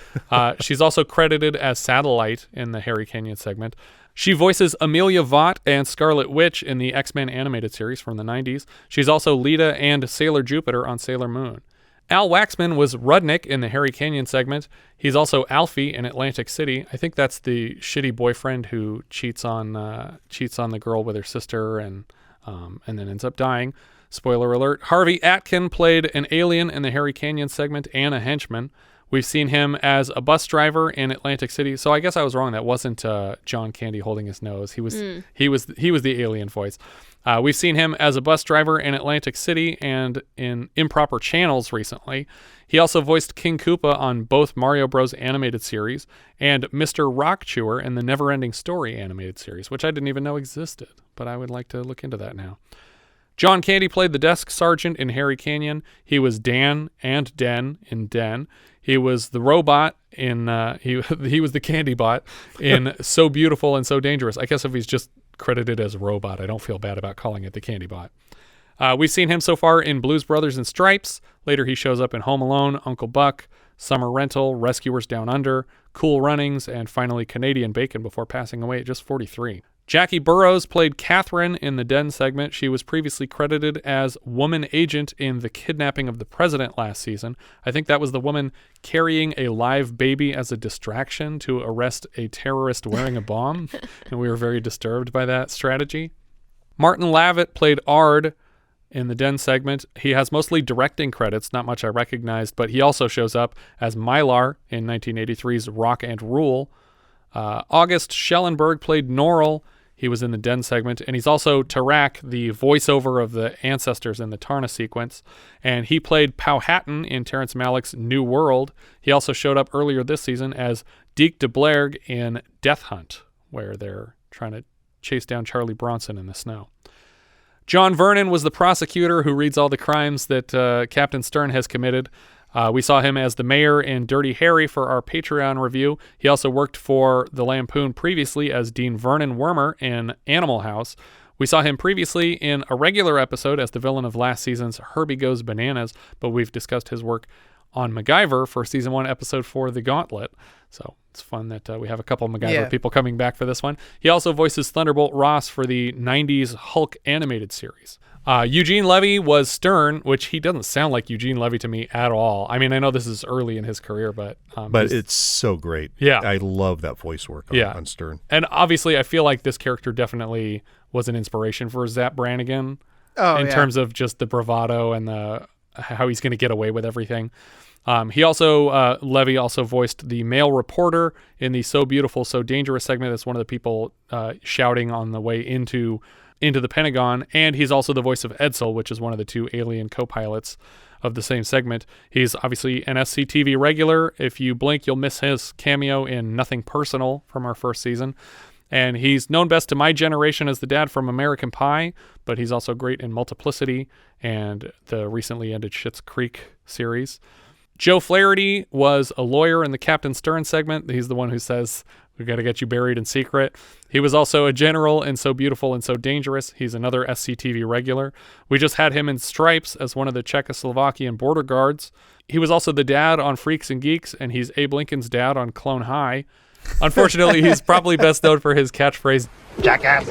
She's also credited as Satellite in the Harry Canyon segment. She voices Amelia Vaught and Scarlet Witch in the X-Men animated series from the 90s. She's also Lita and Sailor Jupiter on Sailor Moon. Al Waxman was Rudnick in the Harry Canyon segment. He's also Alfie in Atlantic City. I think that's the shitty boyfriend who cheats on the girl with her sister and then ends up dying. Spoiler alert. Harvey Atkin played an alien in the Harry Canyon segment and a henchman. We've seen him as a bus driver in Atlantic City. So I guess I was wrong. That wasn't John Candy holding his nose. He was the alien voice. We've seen him as a bus driver in Atlantic City and in Improper Channels recently. He also voiced King Koopa on both Mario Bros. Animated series and Mr. Rock Chewer in the Neverending Story animated series, which I didn't even know existed, but I would like to look into that now. John Candy played the desk sergeant in Harry Canyon. He was Dan and Den in Den. He was the robot in he was the candy bot in So Beautiful and So Dangerous. I guess if he's just credited as a robot, I don't feel bad about calling it the candy bot. We've seen him so far in Blues Brothers and Stripes. Later he shows up in Home Alone, Uncle Buck, Summer Rental, Rescuers Down Under, Cool Runnings, and finally Canadian Bacon before passing away at just 43. Jackie Burroughs played Catherine in the Den segment. She was previously credited as woman agent in The Kidnapping of the President last season. I think that was the woman carrying a live baby as a distraction to arrest a terrorist wearing a bomb, and we were very disturbed by that strategy. Martin Lavitt played Ard in the Den segment. He has mostly directing credits, not much I recognized, but he also shows up as Mylar in 1983's Rock and Rule. August Schellenberg played Norrell. He was in the Den segment, and he's also Tarak, the voiceover of the ancestors in the Tarna sequence, and he played Powhatan in Terrence Malick's New World. He also showed up earlier this season as Deke de Blerg in Death Hunt, where they're trying to chase down Charlie Bronson in the snow. John Vernon was the prosecutor who reads all the crimes that Captain Sternn has committed. We saw him as the mayor in Dirty Harry for our Patreon review. He also worked for the Lampoon previously as Dean Vernon Wormer in Animal House. We saw him previously in a regular episode as the villain of last season's Herbie Goes Bananas, but we've discussed his work on MacGyver for Season 1, Episode 4, The Gauntlet. So it's fun that we have a couple of MacGyver people coming back for this one. He also voices Thunderbolt Ross for the 90s Hulk animated series. Eugene Levy was Sternn, which he doesn't sound like Eugene Levy to me at all. I mean, I know this is early in his career, but it's so great. Yeah, I love that voice work on Sternn. And obviously, I feel like this character definitely was an inspiration for Zapp Brannigan in terms of just the bravado and how he's going to get away with everything. Levy also voiced the male reporter in the So Beautiful, So Dangerous segment. That's one of the people shouting on the way into the Pentagon, and he's also the voice of Edsel, which is one of the two alien co-pilots of the same segment. He's obviously an SCTV regular. If you blink, you'll miss his cameo in Nothing Personal from our first season. And he's known best to my generation as the dad from American Pie, but he's also great in Multiplicity and the recently ended Schitt's Creek series. Joe Flaherty was a lawyer in the Captain Sternn segment. He's the one who says, "We've got to get you buried in secret." He was also a general in So Beautiful and So Dangerous. He's another SCTV regular. We just had him in Stripes as one of the Czechoslovakian border guards. He was also the dad on Freaks and Geeks, and he's Abe Lincoln's dad on Clone High. Unfortunately, he's probably best known for his catchphrase, "Jackass,"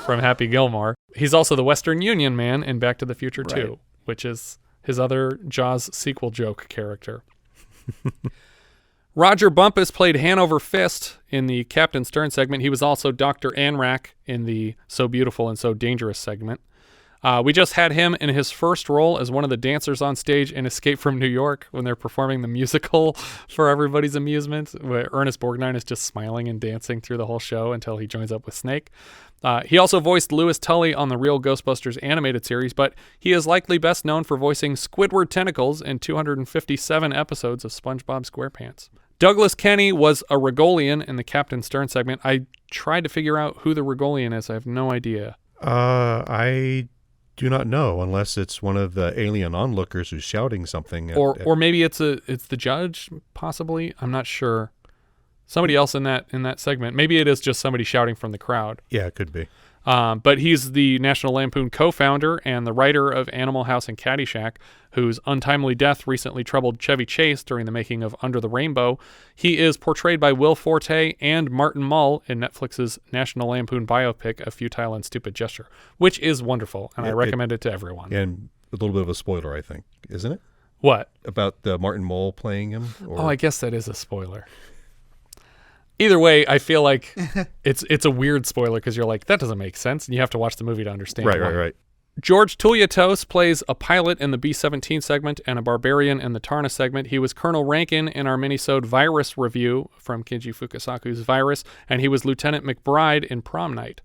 from Happy Gilmore. He's also the Western Union man in Back to the Future 2, which is his other Jaws sequel joke character. Roger Bumpus played Hanover Fist in the Captain Sternn segment. He was also Dr. Anrak in the So Beautiful and So Dangerous segment. We just had him in his first role as one of the dancers on stage in Escape from New York when they're performing the musical for everybody's amusement, where Ernest Borgnine is just smiling and dancing through the whole show until he joins up with Snake. He also voiced Louis Tully on the Real Ghostbusters animated series, but he is likely best known for voicing Squidward Tentacles in 257 episodes of SpongeBob SquarePants. Douglas Kenney was a Regolian in the Captain Sternn segment. I tried to figure out who the Regolian is. I have no idea. I do not know, unless it's one of the alien onlookers who's shouting something. Or maybe it's the judge, possibly. I'm not sure. Somebody else in that segment. Maybe it is just somebody shouting from the crowd. Yeah, it could be. But he's the National Lampoon co-founder and the writer of Animal House and Caddyshack, whose untimely death recently troubled Chevy Chase during the making of Under the Rainbow. He is portrayed by Will Forte and Martin Mull in Netflix's National Lampoon biopic, A Futile and Stupid Gesture, which is wonderful, and I recommend it to everyone. And a little bit of a spoiler, I think, isn't it? What? About Martin Mull playing him? Oh, I guess that is a spoiler. Either way, I feel like it's a weird spoiler because you're like, that doesn't make sense, and you have to watch the movie to understand. Right. George Touliatos plays a pilot in the B-17 segment and a barbarian in the Tarna segment. He was Colonel Rankin in our minisode Virus review from Kinji Fukasaku's Virus, and he was Lieutenant McBride in Prom Night.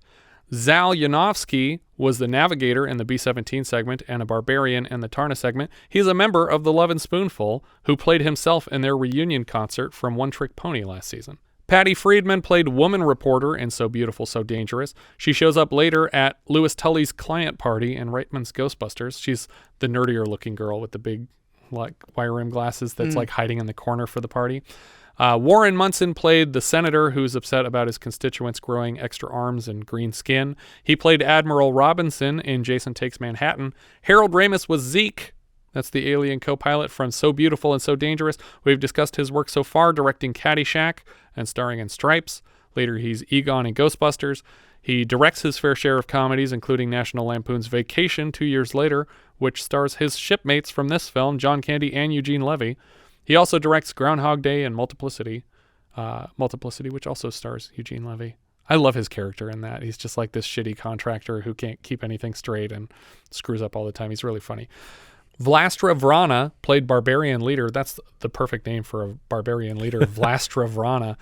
Zal Yanovsky was the navigator in the B-17 segment and a barbarian in the Tarna segment. He's a member of the Love and Spoonful, who played himself in their reunion concert from One Trick Pony last season. Patty Friedman played Woman Reporter in So Beautiful, So Dangerous. She shows up later at Louis Tully's client party in Reitman's Ghostbusters. She's the nerdier looking girl with the big wire rim glasses that's like hiding in the corner for the party. Warren Munson played the senator who's upset about his constituents growing extra arms and green skin. He played Admiral Robinson in Jason Takes Manhattan. Harold Ramis was Zeke. That's the alien co-pilot from So Beautiful and So Dangerous. We've discussed his work so far, directing Caddyshack and starring in Stripes. Later, he's Egon in Ghostbusters. He directs his fair share of comedies, including National Lampoon's Vacation 2 years later, which stars his shipmates from this film, John Candy and Eugene Levy. He also directs Groundhog Day and Multiplicity, which also stars Eugene Levy. I love his character in that. He's just like this shitty contractor who can't keep anything straight and screws up all the time. He's really funny. Vlastra Vrana played Barbarian Leader. That's the perfect name for a barbarian leader, Vlastra Vrana.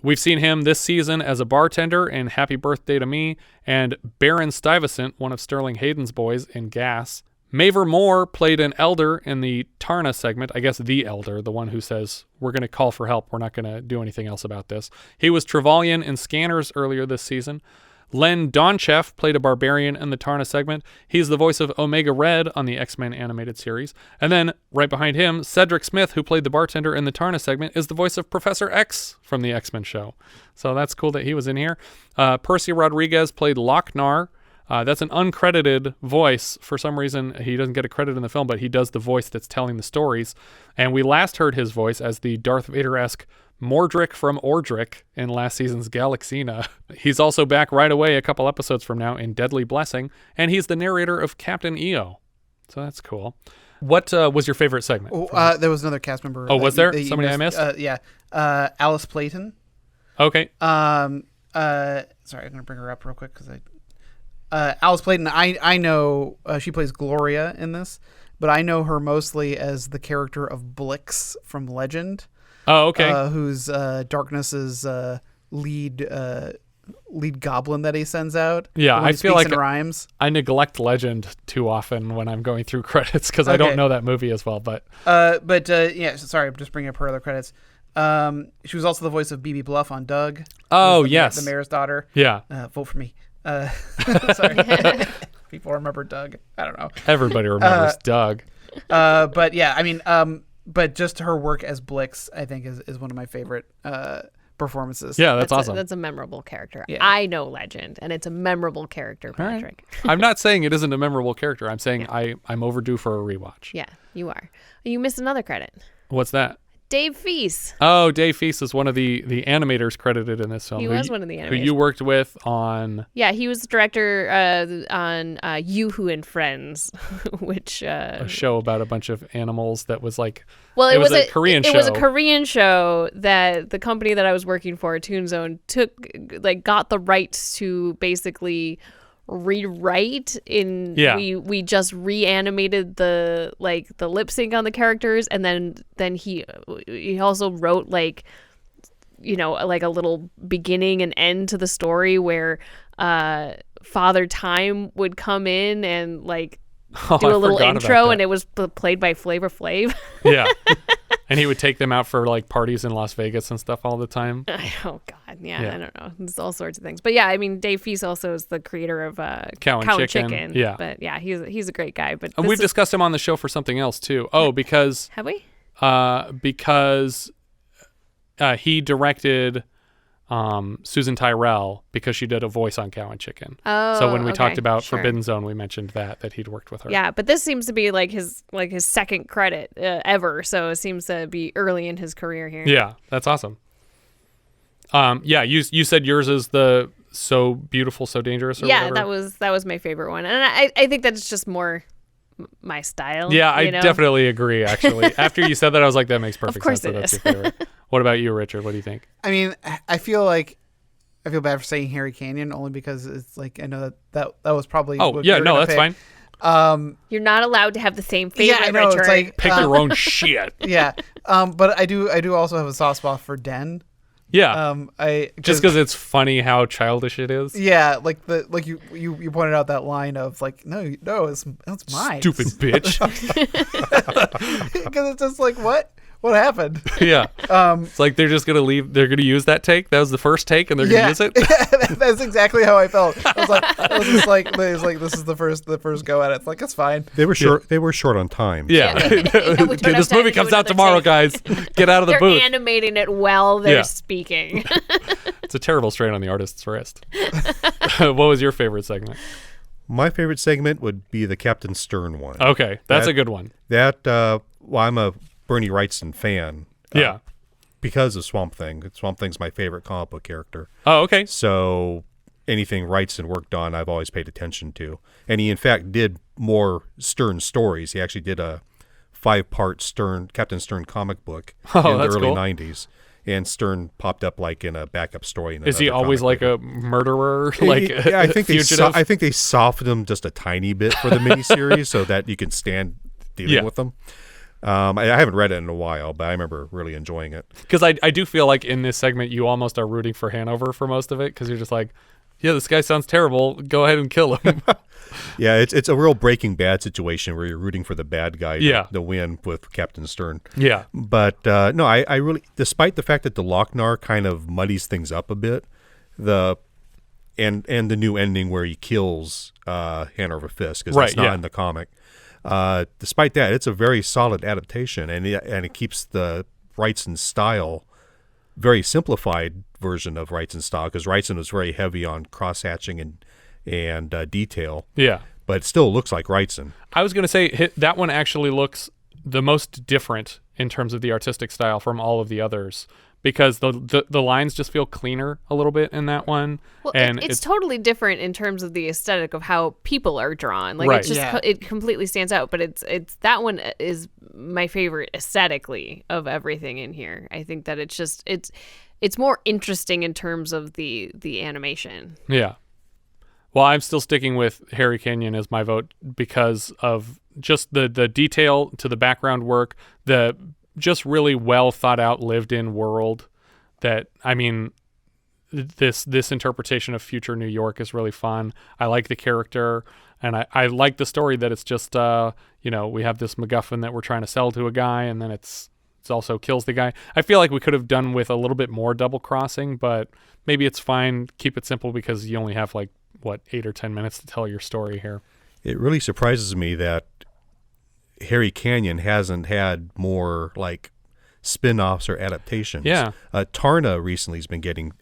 We've seen him this season as a bartender in Happy Birthday to Me, and Baron Stuyvesant, one of Sterling Hayden's boys, in Gas. Maver Moore played an elder in the Tarna segment, I guess the elder, the one who says, we're going to call for help, we're not going to do anything else about this. He was Trevelyan in Scanners earlier this season. Len Donchev played a barbarian in the Tarna segment. He's the voice of Omega Red on the X-Men animated series. And then, right behind him, Cedric Smith, who played the bartender in the Tarna segment, is the voice of Professor X from the X-Men show. So that's cool that he was in here. Percy Rodriguez played Lochnar. That's an uncredited voice. For some reason, he doesn't get a credit in the film, but he does the voice that's telling the stories. And we last heard his voice as the Darth Vader-esque Mordrick from Ordric in last season's Galaxina. He's also back right away a couple episodes from now in Deadly Blessing, and he's the narrator of Captain EO. So that's cool. What was your favorite segment? Oh, there was another cast member. Oh, was there? Somebody I missed? Yeah. Alice Clayton. Okay. Sorry, I'm going to bring her up real quick because Alice Clayton, I know she plays Gloria in this, but I know her mostly as the character of Blix from Legend. Oh, okay. Who's Darkness's lead goblin that he sends out. Yeah, I feel like rhymes. I neglect Legend too often when I'm going through credits because I don't know that movie as well. But yeah, sorry, I'm just bringing up her other credits. She was also the voice of BB Bluff on Doug. Oh, yes. The mayor's daughter. Yeah. Vote for me. Sorry. People remember Doug. I don't know. Everybody remembers Doug. But yeah, I mean, but just her work as Blix, I think, is one of my favorite performances. Yeah, that's awesome. That's a memorable character. Yeah. I know Legend, and it's a memorable character, Patrick. I'm not saying it isn't a memorable character. I'm saying I'm overdue for a rewatch. Yeah, you are. You missed another credit. What's that? Dave Feast. Oh, Dave Feast is one of the animators credited in this film. He was one of the animators. Who you worked with on... Yeah, he was the director on Yoo-Hoo and Friends, which... a show about a bunch of animals that was like... Well, it was a Korean show. It was a Korean show that the company that I was working for, Toon Zone, got the rights to basically rewrite in. Yeah. We just reanimated the lip sync on the characters, and then he also wrote like a little beginning and end to the story where Father Time would come in and do a little intro, and it was played by Flavor Flav. Yeah. And he would take them out for like parties in Las Vegas and stuff all the time. Oh God, yeah. I don't know. There's all sorts of things. But yeah, I mean, Dave Feast also is the creator of Cow and Chicken. Yeah. But yeah, he's a great guy. But we've discussed him on the show for something else too. Oh, because have we? Because he directed Susan Tyrell because she did a voice on Cow and Chicken. Oh, so when we talked about sure. Forbidden Zone, we mentioned that he'd worked with her. Yeah, but this seems to be like his second credit ever. So it seems to be early in his career here. Yeah, that's awesome. Yeah, you said yours is the So Beautiful, So Dangerous. Or whatever. that was my favorite one, and I think that's just more my style. Yeah, I definitely agree. Actually, after you said that, I was like, that makes perfect sense. Of course That's your favorite. What about you, Richard? What do you think? I mean, I feel bad for saying Harry Canyon only because it's like I know that was probably. Oh yeah, no, that's fine. You're not I have the same favorite. Yeah, I know. Richard. It's like pick your own shit. Yeah, but I do also have a soft spot for Den. Yeah. Just because it's funny how childish it is. Yeah, you pointed out that line of like, no, it's mine. Stupid bitch. Because it's just like, what happened? Yeah. It's like they're just gonna leave. They're gonna use that take. That was the first take, and they're gonna use it. That's exactly how I felt. I was just like, this is the first go at it. It's like, it's fine. They were short. They were short on time. Yeah. This movie comes out tomorrow, guys. Get out of the booth. They're animating it while they're speaking. It's a terrible strain on the artist's wrist. What was your favorite segment? My favorite segment would be the Captain Sternn one. Okay, that's a good one. I'm a Bernie Wrightson fan. Yeah. Because of Swamp Thing. Swamp Thing's my favorite comic book character. Oh, okay. So anything Wrightson worked on, I've always paid attention to. And he, in fact, did more Sternn stories. He actually did a 5-part Captain Sternn comic book in the early 90s. And Sternn popped up like in a backup story. Is he always like a murderer? I think I think they softened him just a tiny bit for the miniseries so that you can stand dealing with them. I haven't read it in a while, but I remember really enjoying it. Because I do feel like in this segment, you almost are rooting for Hanover for most of it, because you're just like, yeah, this guy sounds terrible. Go ahead and kill him. Yeah, it's a real Breaking Bad situation where you're rooting for the bad guy to win with Captain Sternn. Yeah. But no, I really, despite the fact that the Lochnar kind of muddies things up a bit, and the new ending where he kills Hanover Fisk, because that's not in the comic. Despite that, it's a very solid adaptation, and it keeps the Wrightson style very simplified version of Wrightson style, because Wrightson was very heavy on cross-hatching and detail. Yeah. But it still looks like Wrightson. I was going to say that one actually looks the most different in terms of the artistic style from all of the others, because the lines just feel cleaner a little bit in that one. Well, and it's totally different in terms of the aesthetic of how people are drawn. Like right. it's just it completely stands out. But it's that one is my favorite aesthetically of everything in here. I think that it's more interesting in terms of the animation. Yeah. Well, I'm still sticking with Harry Canyon as my vote because of just the detail to the background work, the just really well thought out lived in world that, I mean, this interpretation of future New York is really fun. I like the character, and I like the story that it's just, we have this MacGuffin that we're trying to sell to a guy, and then it's also kills the guy. I feel like we could have done with a little bit more double crossing, but maybe it's fine. Keep it simple because you only have 8 or 10 minutes to tell your story here. It really surprises me that Harry Canyon hasn't had more like spin-offs or adaptations. Yeah. Tarna recently has been getting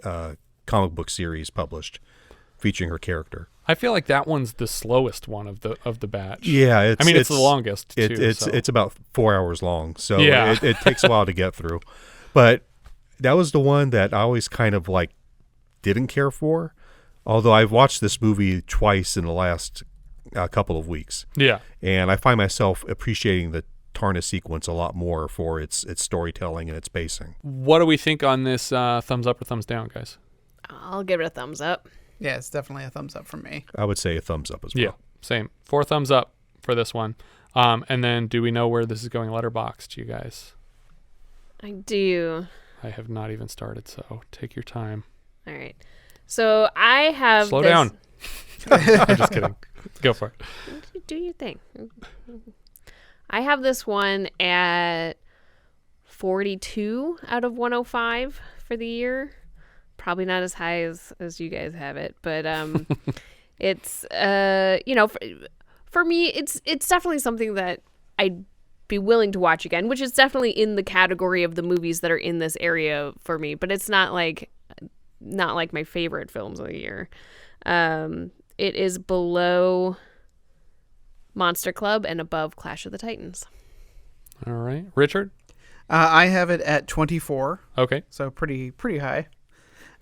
comic book series published featuring her character. I feel like that one's the slowest one of the batch. Yeah, it's the longest too. It's about 4 hours long, so yeah. it takes a while to get through. But that was the one that I always kind of like didn't care for. Although I've watched this movie twice in the last couple of weeks. Yeah, and I find myself appreciating the Tarna sequence a lot more for its storytelling and its pacing. What do we think on this? Thumbs up or thumbs down, guys? I'll give it a thumbs up. Yeah, it's definitely a thumbs up from me. I would say a thumbs up as well. Yeah, same. 4 thumbs up for this one. And then do we know where this is going letterboxed, you guys? I do. I have not even started, so take your time. All right. So I have Slow down. I'm just kidding. Go for it. Do your thing. I have this one at 42 out of 105 for the year. Probably not as high as you guys have it, but it's for me it's definitely something that I'd be willing to watch again, which is definitely in the category of the movies that are in this area for me, but it's not like my favorite films of the year. It is below Monster Club and above Clash of the Titans. All right. Richard? I have it at 24. Okay. So pretty high.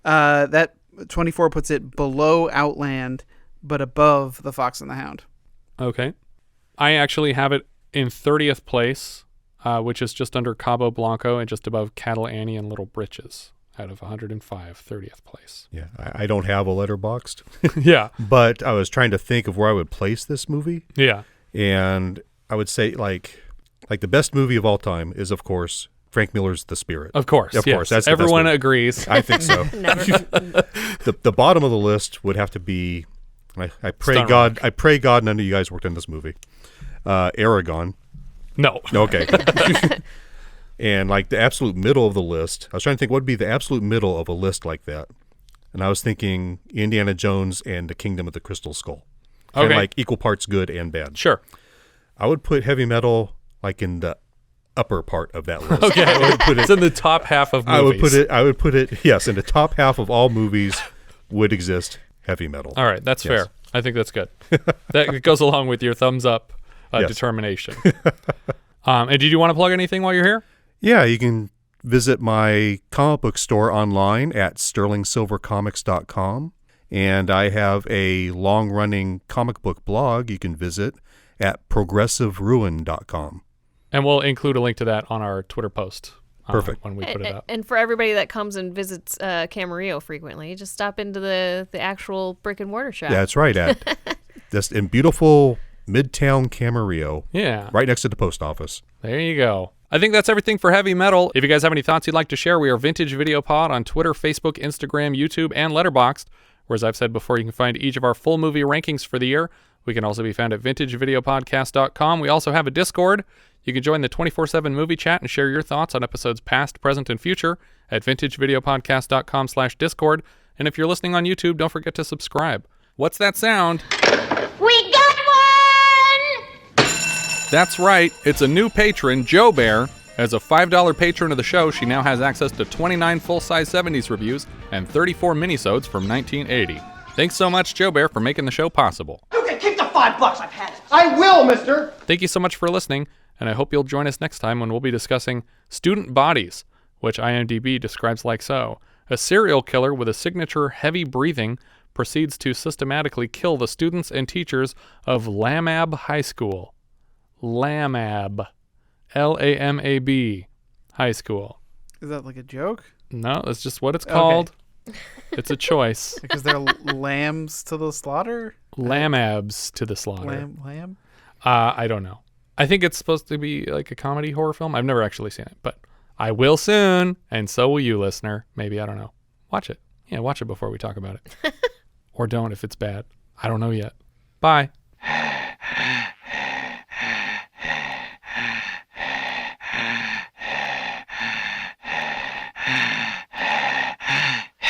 That 24 puts it below Outland, but above The Fox and the Hound. Okay. I actually have it in 30th place, which is just under Cabo Blanco and just above Cattle Annie and Little Britches. Out of 105, 30th place. Yeah, I don't have a letterboxed. Yeah. But I was trying to think of where I would place this movie. Yeah. And I would say like the best movie of all time is, of course, Frank Miller's The Spirit. Of course. Of course. That's everyone agrees. I think so. The bottom of the list would have to be, I pray God none of you guys worked on this movie. Aragon. No. Okay. And like the absolute middle of the list, I was trying to think what would be the absolute middle of a list like that. And I was thinking Indiana Jones and the Kingdom of the Crystal Skull. Okay. And like equal parts good and bad. Sure. I would put heavy metal like in the upper part of that list. Okay. It's in the top half of movies. I would put it, yes, in the top half of all movies would exist heavy metal. All right. That's fair. I think that's good. That goes along with your thumbs up determination. And did you want to plug anything while you're here? Yeah, you can visit my comic book store online at sterlingsilvercomics.com. And I have a long-running comic book blog you can visit at progressiveruin.com. And we'll include a link to that on our Twitter post. Perfect. When we put it up. And for everybody that comes and visits Camarillo frequently, just stop into the actual brick and mortar shop. Yeah, that's right. Just in beautiful Midtown Camarillo. Yeah. Right next to the post office. There you go. I think that's everything for Heavy Metal. If you guys have any thoughts you'd like to share, we are Vintage Video Pod on Twitter, Facebook, Instagram, YouTube, and Letterboxd. Where, as I've said before, you can find each of our full movie rankings for the year. We can also be found at vintagevideopodcast.com. We also have a Discord. You can join the 24/7 movie chat and share your thoughts on episodes past, present, and future at vintagevideopodcast.com/Discord. And if you're listening on YouTube, don't forget to subscribe. What's that sound? We got one! That's right. It's a new patron, Joe Bear. As a $5 patron of the show, she now has access to 29 full-size 70s reviews and 34 minisodes from 1980. Thanks so much, Joe Bear, for making the show possible. You can keep the $5. I've had it. I will, mister. Thank you so much for listening, and I hope you'll join us next time when we'll be discussing Student Bodies, which IMDb describes like so. A serial killer with a signature heavy breathing proceeds to systematically kill the students and teachers of Lamab High School. Lamab. Lamab High School. Is that like a joke? No, that's just what it's called. Okay. It's a choice. Because they're lambs to the slaughter? Lamabs to the slaughter. Lamb? I don't know. I think it's supposed to be like a comedy horror film. I've never actually seen it, but I will soon, and so will you, listener. Maybe, I don't know. Watch it. Yeah, watch it before we talk about it. Or don't if it's bad. I don't know yet. Bye.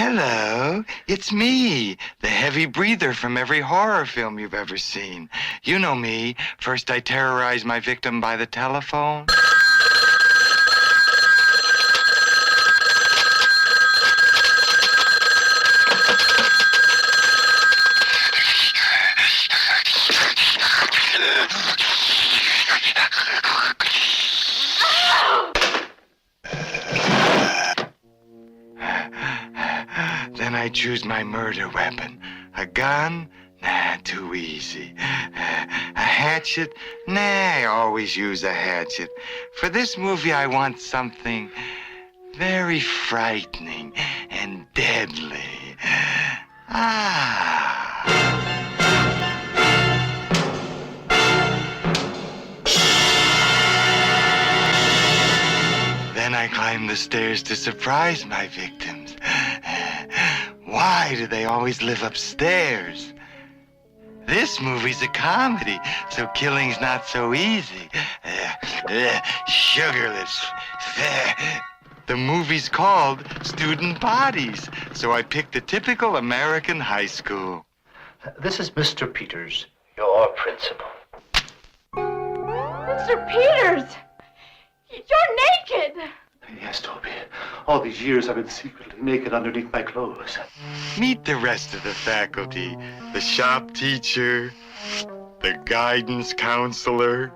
Hello, it's me, the heavy breather from every horror film you've ever seen. You know me. First I terrorize my victim by the telephone. Then I choose my murder weapon. A gun? Nah, too easy. A hatchet? Nah, I always use a hatchet. For this movie, I want something very frightening and deadly. Then I climb the stairs to surprise my victims. Why do they always live upstairs? This movie's a comedy, so killing's not so easy. Sugarless. The movie's called Student Bodies, so I picked a typical American high school. This is Mr. Peters, your principal. Mr. Peters! You're naked! Yes, Toby. All these years I've been secretly naked underneath my clothes. Meet the rest of the faculty. The shop teacher, the guidance counselor,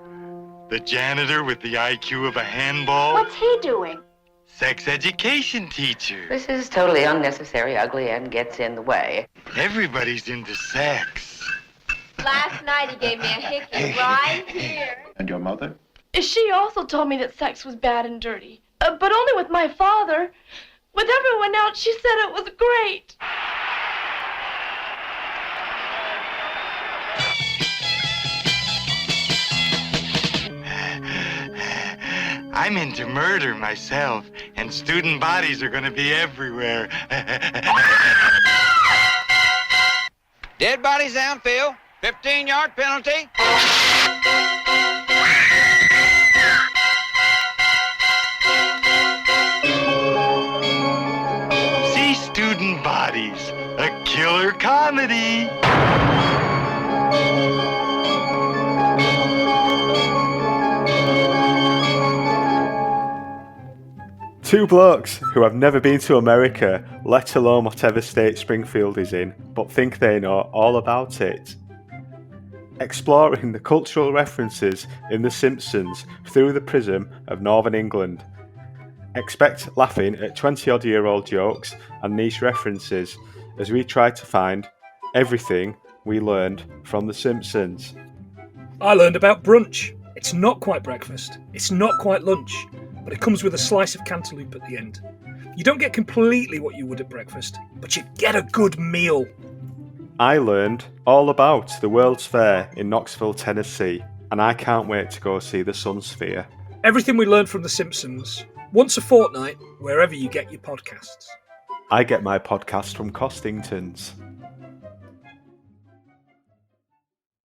the janitor with the IQ of a handball. What's he doing? Sex education teacher. This is totally unnecessary, ugly, and gets in the way. Everybody's into sex. Last night he gave me a hickey right here. And your mother? She also told me that sex was bad and dirty. But only with my father. With everyone else, she said it was great. I'm into murder myself, and student bodies are gonna be everywhere. Dead bodies downfield. 15-yard penalty. See Student Bodies, a killer comedy. Two blokes who have never been to America, let alone whatever state Springfield is in, but think they know all about it. Exploring the cultural references in The Simpsons through the prism of Northern England. Expect laughing at 20-odd-year-old jokes and niche references as we try to find everything we learned from The Simpsons. I learned about brunch. It's not quite breakfast. It's not quite lunch. But it comes with a slice of cantaloupe at the end. You don't get completely what you would at breakfast, but you get a good meal. I learned all about the World's Fair in Knoxville, Tennessee, and I can't wait to go see the Sun Sphere. Everything we learned from The Simpsons, once a fortnight, wherever you get your podcasts. I get my podcast from Costingtons.